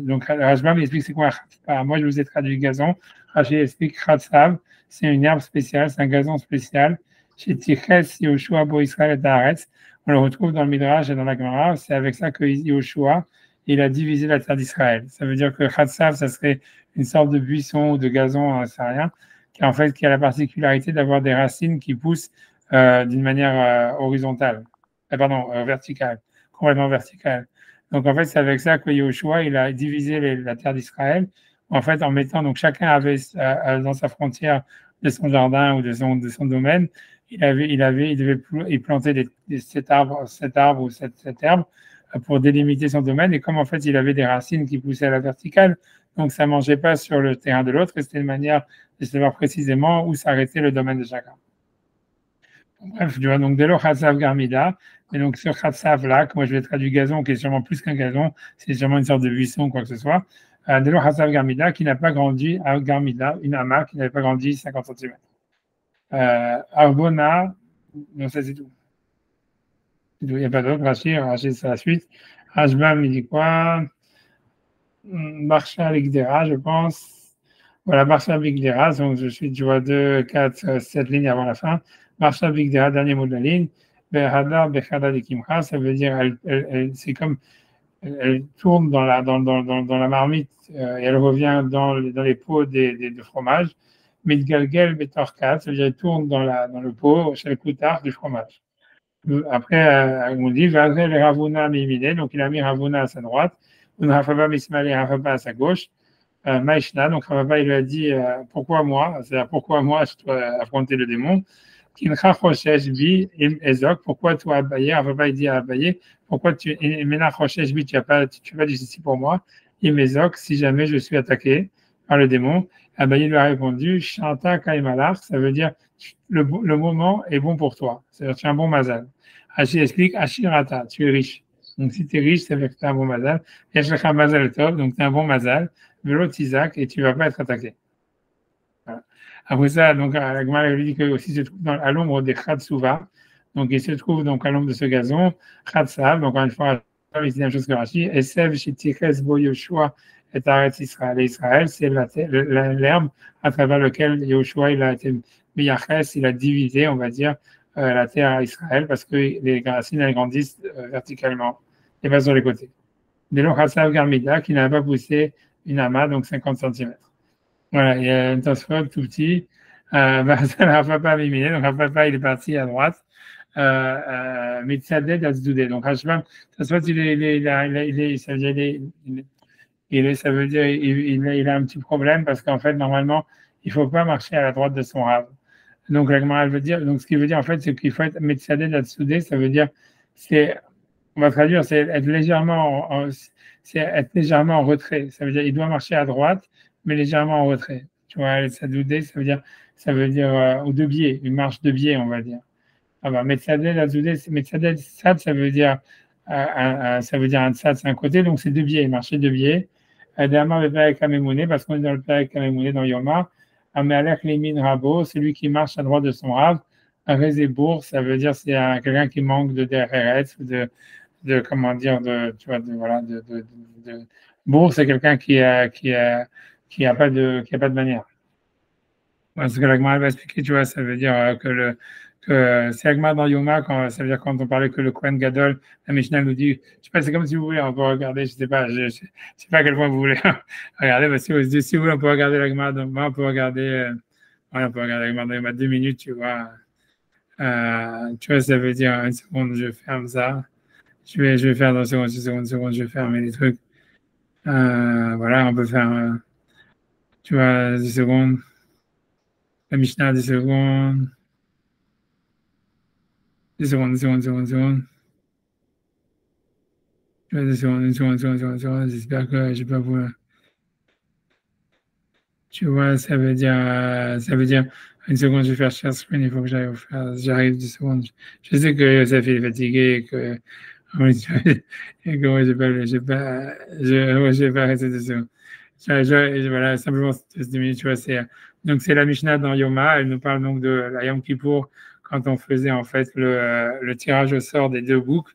donc Rajbam explique c'est quoi Hatsav. Moi, je vous ai traduit gazon. Rashi explique Hatsav, c'est une herbe spéciale, c'est un gazon spécial. Chez Tiches, Yoshua, Bo Israël et Taaretz, on le retrouve dans le Midrash et dans la Gemara. C'est avec ça que Yoshua, il a divisé la terre d'Israël. Ça veut dire que Hatsav, ça serait une sorte de buisson ou de gazon, on sait rien, qui a la particularité d'avoir des racines qui poussent d'une manière horizontale, verticale, complètement verticale. Donc en fait, c'est avec ça que Yoshua, il a divisé la terre d'Israël, en fait, en mettant, donc chacun avait dans sa frontière de son jardin ou de son domaine, il devait planter cet arbre ou cette herbe pour délimiter son domaine, et comme en fait, il avait des racines qui poussaient à la verticale, donc ça ne mangeait pas sur le terrain de l'autre, et c'était une manière de savoir précisément où s'arrêtait le domaine de chacun. Bref, tu vois, donc de l'eau Khatsav Garmida, et donc ce Khatsav là, que moi je vais traduire gazon, qui est sûrement plus qu'un gazon, c'est sûrement une sorte de buisson, quoi que ce soit, de l'eau Khatsav Garmida, qui n'a pas grandi à Garmida, une amas qui n'avait pas grandi 50 cm. Arbona, non, ça c'est tout. Il n'y a pas d'autre, Rashi, c'est la suite. Rashbam, il dit quoi? Barsha Ligdera, je pense. Voilà, Barsha Ligdera, donc tu vois 2, 4, 7 lignes avant la fin. Barsha Ligdera, dernier mot de la ligne. Behada, Bechada de Kimcha, ça veut dire, c'est comme, elle tourne dans la marmite et elle revient dans les pots de fromage. Midgalgel, Betorkat, ça veut dire, elle tourne dans le pot, chez le coutard du fromage. Après, on dit, Vazel Ravuna Mimide, donc il a mis Ravuna à sa droite. Rafaba Mismali Rafaba à sa gauche. Maïshna, donc Rafaba il lui a dit pourquoi moi, c'est-à-dire pourquoi moi je dois affronter le démon. Kincha Choshesh Bi Ezok, pourquoi toi Abaye, Rafaba il dit à Abaye, pourquoi tu Mena Choshesh Bi, tu fais pas du souci pour moi, Imezok, si jamais je suis attaqué par le démon. Abaye lui a répondu Shanta Kaimalach, ça veut dire le moment est bon pour toi, c'est-à-dire tu as un bon mazal. Hachi explique Hashirata, tu es riche. Donc, si tu es riche, ça veut dire que tu as un bon mazal. Yashlecha mazal tov, donc tu as un bon mazal. Velo tizak, et tu ne vas pas être attaqué. Voilà. Après ça, donc, la Gemara lui dit que aussi se trouve à l'ombre des Khatsuva. Donc, il se trouve donc à l'ombre de ce gazon. Khatsav, donc encore une fois, c'est la même chose que Rashi. Esev shitiches bo Yoshua et Aretz Israël. Et Israël, c'est l'herbe à travers laquelle Yoshua il a été miyaches, il a divisé, on va dire, la terre à Israël, parce que les racines elles grandissent verticalement et pas sur les côtés. De l'eau Hassav Garmida qui n'a pas poussé une amas, donc 50 cm. Voilà, il y a un Tosfot tout petit. Donc Rafapa il est parti à droite. Mitzaded Azdoudé. Donc, Hashbam, ça veut dire, ça veut dire il a un petit problème parce qu'en fait, normalement, il ne faut pas marcher à la droite de son Rav. Donc, la Gemara, elle veut dire, donc, ce qui veut dire, en fait, c'est qu'il faut être Mitzaded Azdoudé, ça veut dire, on va traduire, c'est être légèrement en retrait. Ça veut dire, il doit marcher à droite, mais légèrement en retrait. Tu vois, Azdoudé, ça veut dire, ou de biais, une marche de biais, on va dire. Ah bah, Metzadel, Azoudé, Metzadel, Sad, ça veut dire un Sad, c'est un côté, donc c'est deux biais, marcher deux biais. Adama, le Père Kamemouné, parce qu'on est dans le Père Kamemouné, dans Yoma. Amalek, Lémin, Rabo, celui qui marche à droite de son Rav. Un Rézébourg, ça veut dire c'est quelqu'un qui manque de DRS, comment dire, tu vois, voilà, Bourg, c'est quelqu'un qui a pas de manière. Ce que l'Agma va expliquer, tu vois, ça veut dire que c'est Agma dans Yoma, ça veut dire quand on parlait que le Kohen Gadol, la Mishnah nous dit, je sais pas, c'est comme si vous voulez, on peut regarder, je sais pas à quel point vous voulez regarder, mais si vous voulez, on peut regarder l'Agma, on peut regarder l'Agma dans Yoma 2 minutes, tu vois, ça veut dire une seconde, je ferme ça, je vais faire dans une seconde, je ferme les trucs, voilà, on peut faire, tu vois, 10 secondes. La Mishnah, 10 secondes. 10 secondes, 10 secondes, 10 secondes, 10 secondes. 10 secondes, 1 seconde, 1 seconde. J'espère que je vais pas vous. Tu vois, ça veut dire, une seconde, je vais faire share screen, il faut que j'arrive 10 secondes. Je sais que Youssef est fatigué et que, et que moi, je vais pas arrêter 2 secondes. Voilà, simplement 10 minutes, tu vois, donc c'est la Mishnah dans Yoma, elle nous parle donc de la Yom Kippour, quand on faisait en fait le tirage au sort des 2 boucs.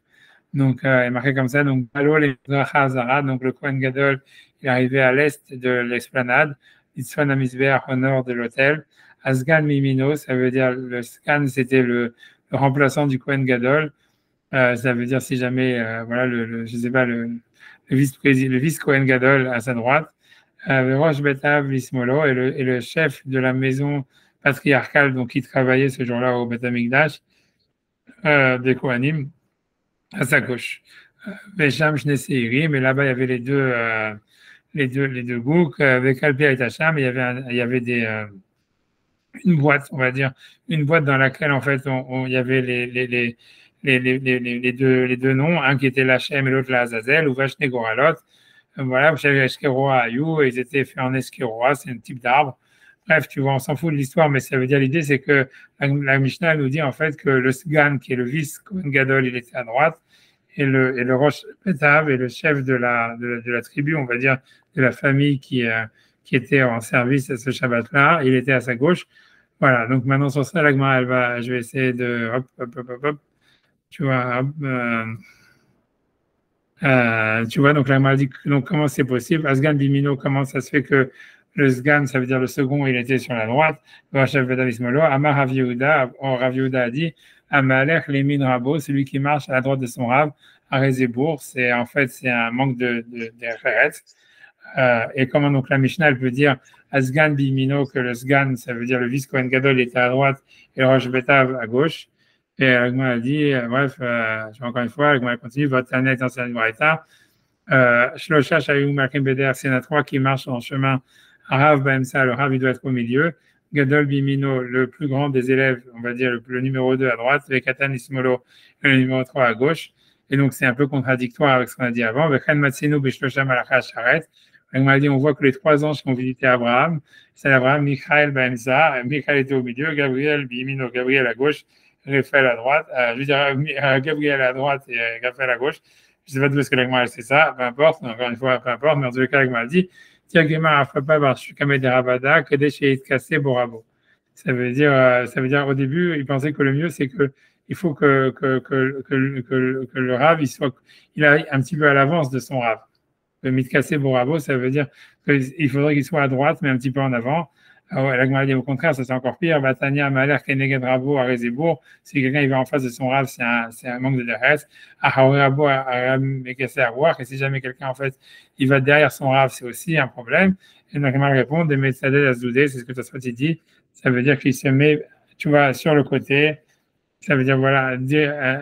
Donc, elle est marquée comme ça. Donc, Balol et Zara, donc le Kohen Gadol, il est arrivé à l'est de l'esplanade. Itzvan Amisbeach au nord de l'hôtel. Asgan Mimino, ça veut dire le Sgan, c'était le remplaçant du Kohen Gadol. Ça veut dire si jamais, voilà, je sais pas, le vice Kohen Gadol à sa droite. Le Rosh Betav Lismolo et le chef de la maison patriarcale, donc qui travaillait ce jour-là au Beth Amikdash, des Kohanim, à sa gauche. Besham Shnesseiri, mais là-bas il y avait les deux boucs, avec Alpia et Tacham, il y avait une boîte, on va dire, une boîte dans laquelle en fait il y avait les deux noms, un qui était Lachem et l'autre la Azazel, ou Vashne Goralot. Voilà, Eskeroa Ayou, ils étaient faits en Eskeroa, c'est un type d'arbre. Bref, tu vois, on s'en fout de l'histoire, mais ça veut dire l'idée, c'est que la Mishnah nous dit en fait que le Sgan, qui est le vice Kohen Gadol, il était à droite, et le Rosh Petav, et le chef de la tribu, on va dire, de la famille qui était en service à ce Shabbat-là, il était à sa gauche. Voilà, donc maintenant sur ça, l'Agma, je vais essayer de, tu vois, tu vois, donc l'Agma dit, donc comment c'est possible? Asgan Bimino, comment ça se fait que le Sgan, ça veut dire le second, il était sur la droite. Amar Rav Yehuda a dit, Amalek Lémin Rabo, celui qui marche à la droite de son Rav, à Rézébourg, c'est un manque de référence. Et comment donc la Mishnah, elle peut dire Asgan Bimino, que le Sgan, ça veut dire le vice Kohen Gadol était à droite et le Rosh Betav à gauche. Et Agma a dit, encore une fois, Agma continue, votre année est enseignée Braïta. Shlosha Shayou Malkim Beder, c'est un 3 qui marche en chemin. Rav Baemsa, le Rav, il doit être au milieu. Gadol Bimino, le plus grand des élèves, on va dire le numéro 2 à droite. Et Katan Ismolo, le numéro 3 à gauche. Et donc, c'est un peu contradictoire avec ce qu'on a dit avant. Vekhan Matsinu Bishlosha Malacha Sharet. Agma a dit, on voit que les 3 anges qui ont visité Abraham, c'est Abraham, Michael Baemsa. Michael était au milieu, Gabriel Bimino, Gabriel à gauche. Raphaël à droite, je veux dire Gabriel à droite et Raphaël à gauche. Je ne sais pas d'où est-ce que l'Agma c'est ça, peu importe, encore une fois, peu importe, mais en tout cas, l'Agma dit Tiagema Afrapa Barshukamé de Rabada, Kadeshe Kassé Borabo. Ça veut dire au début, il pensait que le mieux, c'est que il faut que le Rav, il a un petit peu à l'avance de son Rav. Le Mitkassé Borabo, ça veut dire qu'il faudrait qu'il soit à droite, mais un petit peu en avant. Ah ouais, l'Agma dit au contraire, ça c'est encore pire. Batania, Maler, Keneged Rabo, à Rézébourg. Si quelqu'un il va en face de son Rav, c'est un manque de DRS. Rabo, à Mekessé à voir. Et si jamais quelqu'un, en fait, il va derrière son Rav, c'est aussi un problème. Et l'Agma répond, des Metzadeh Azdoudé, c'est ce que Tosfot dit. Ça veut dire qu'il se met, tu vois, sur le côté, Ça veut dire, voilà,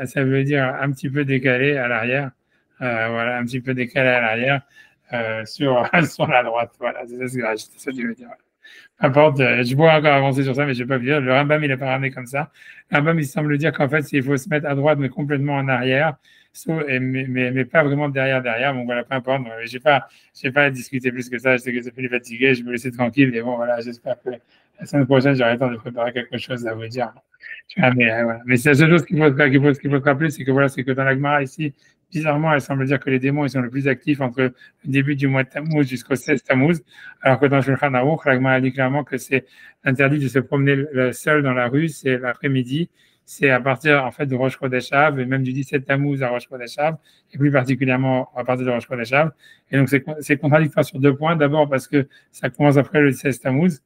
ça veut dire un petit peu décalé à l'arrière. Voilà, un petit peu décalé à l'arrière sur, sur la droite. Voilà, c'est ça que je veux dire. Peu importe, je pourrais encore avancer sur ça, mais je ne vais pas dire. Le Rambam, il n'est pas ramené comme ça. Le Rambam, il semble dire qu'en fait, il faut se mettre à droite, mais complètement en arrière, mais pas vraiment derrière. Bon, voilà, peu importe. Je n'ai pas discuté plus que ça. Je sais que c'est plus fatigué. Je me laisser tranquille. Et bon, voilà, j'espère que la semaine prochaine, j'aurai le temps de préparer quelque chose à vous dire. Voilà. Mais c'est la seule chose qu'il faut se rappeler, c'est que voilà, c'est que dans la Gemara ici, bizarrement, elle semble dire que les démons ils sont les plus actifs entre le début du mois de Tammuz jusqu'au 16 Tammuz, alors que dans Shulchan Aruch, la Gemara dit clairement que c'est interdit de se promener seul dans la rue, c'est l'après-midi, c'est à partir en fait de Rosh Chodesh Av, et même du 17 Tammuz à Rosh Chodesh Av, et plus particulièrement à partir de Rosh Chodesh Av. Et donc c'est contradictoire sur 2 points. D'abord parce que ça commence après le 16 Tammuz.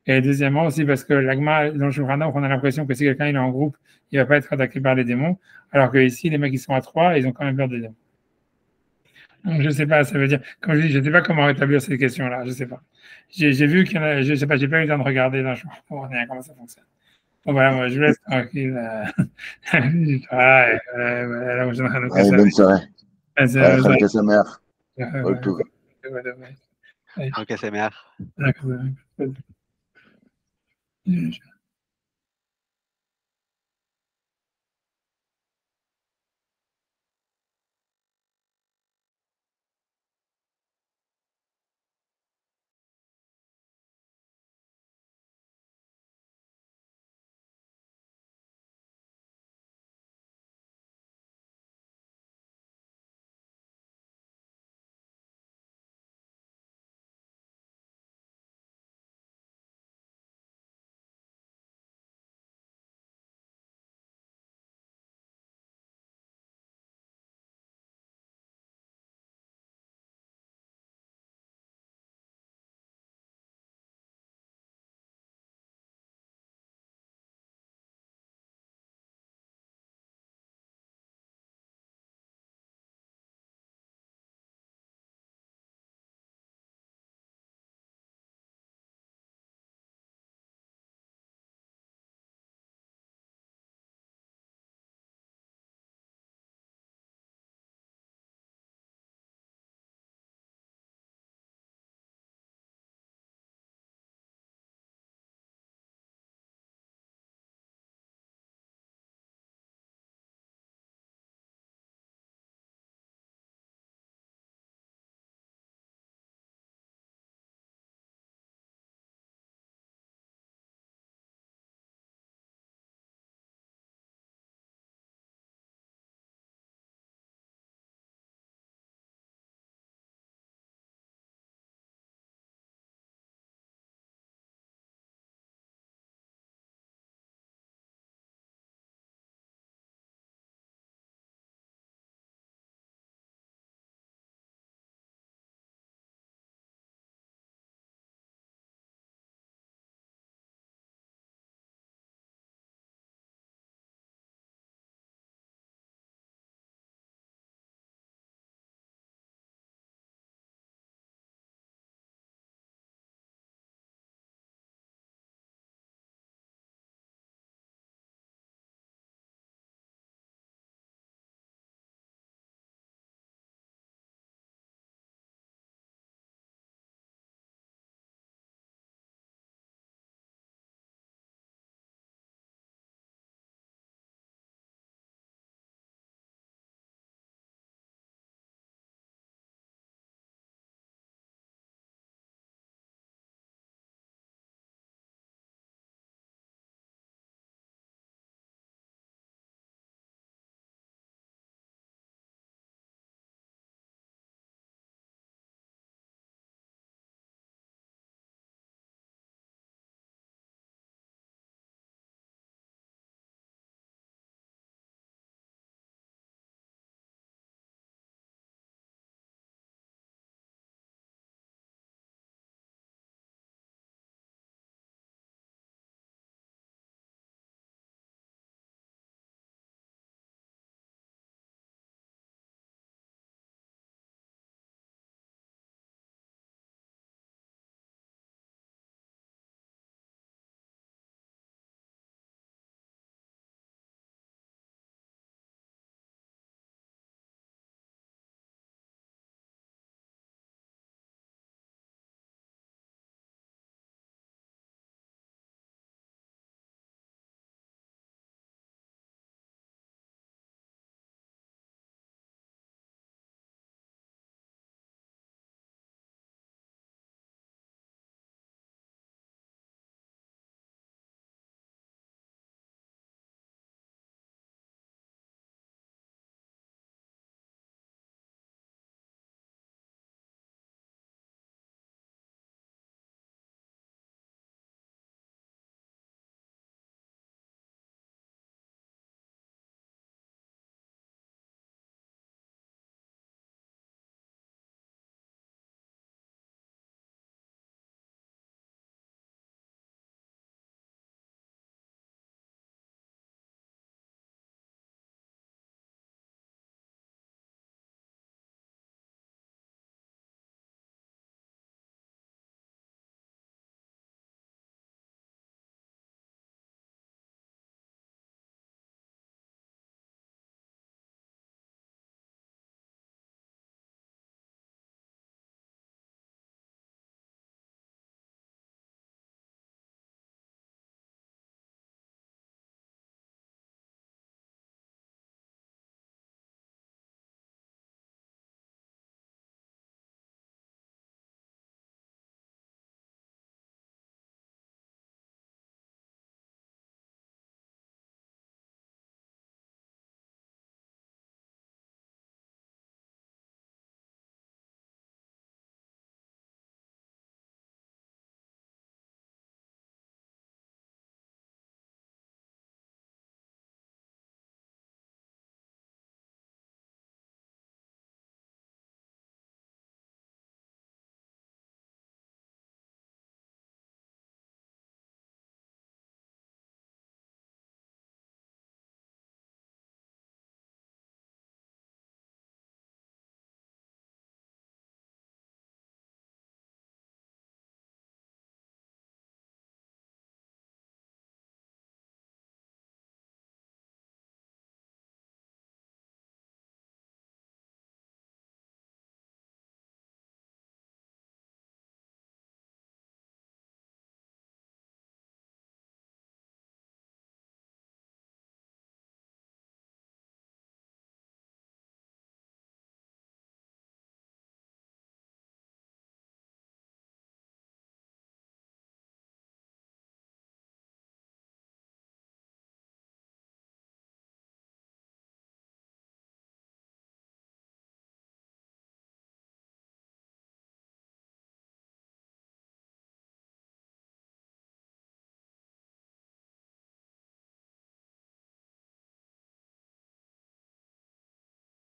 Et deuxièmement aussi parce que l'agma, dans le Shulchan Aruch, on a l'impression que si quelqu'un il est en groupe, il ne va pas être attaqué par les démons, alors que ici, les mecs ils sont à 3, ils ont quand même peur des démons. Donc je ne sais pas, ça veut dire, comme je dis, je ne sais pas comment rétablir cette question-là, je ne sais pas. J'ai vu qu'il y en a, je ne sais pas, j'ai pas eu le temps de regarder dans le Shulchan Aruch comment ça fonctionne. Bon voilà, moi je vous laisse tranquille. Voilà, moi, Allez, bonne soirée. Chag Sameach. Ok, c'est merde. D'accord.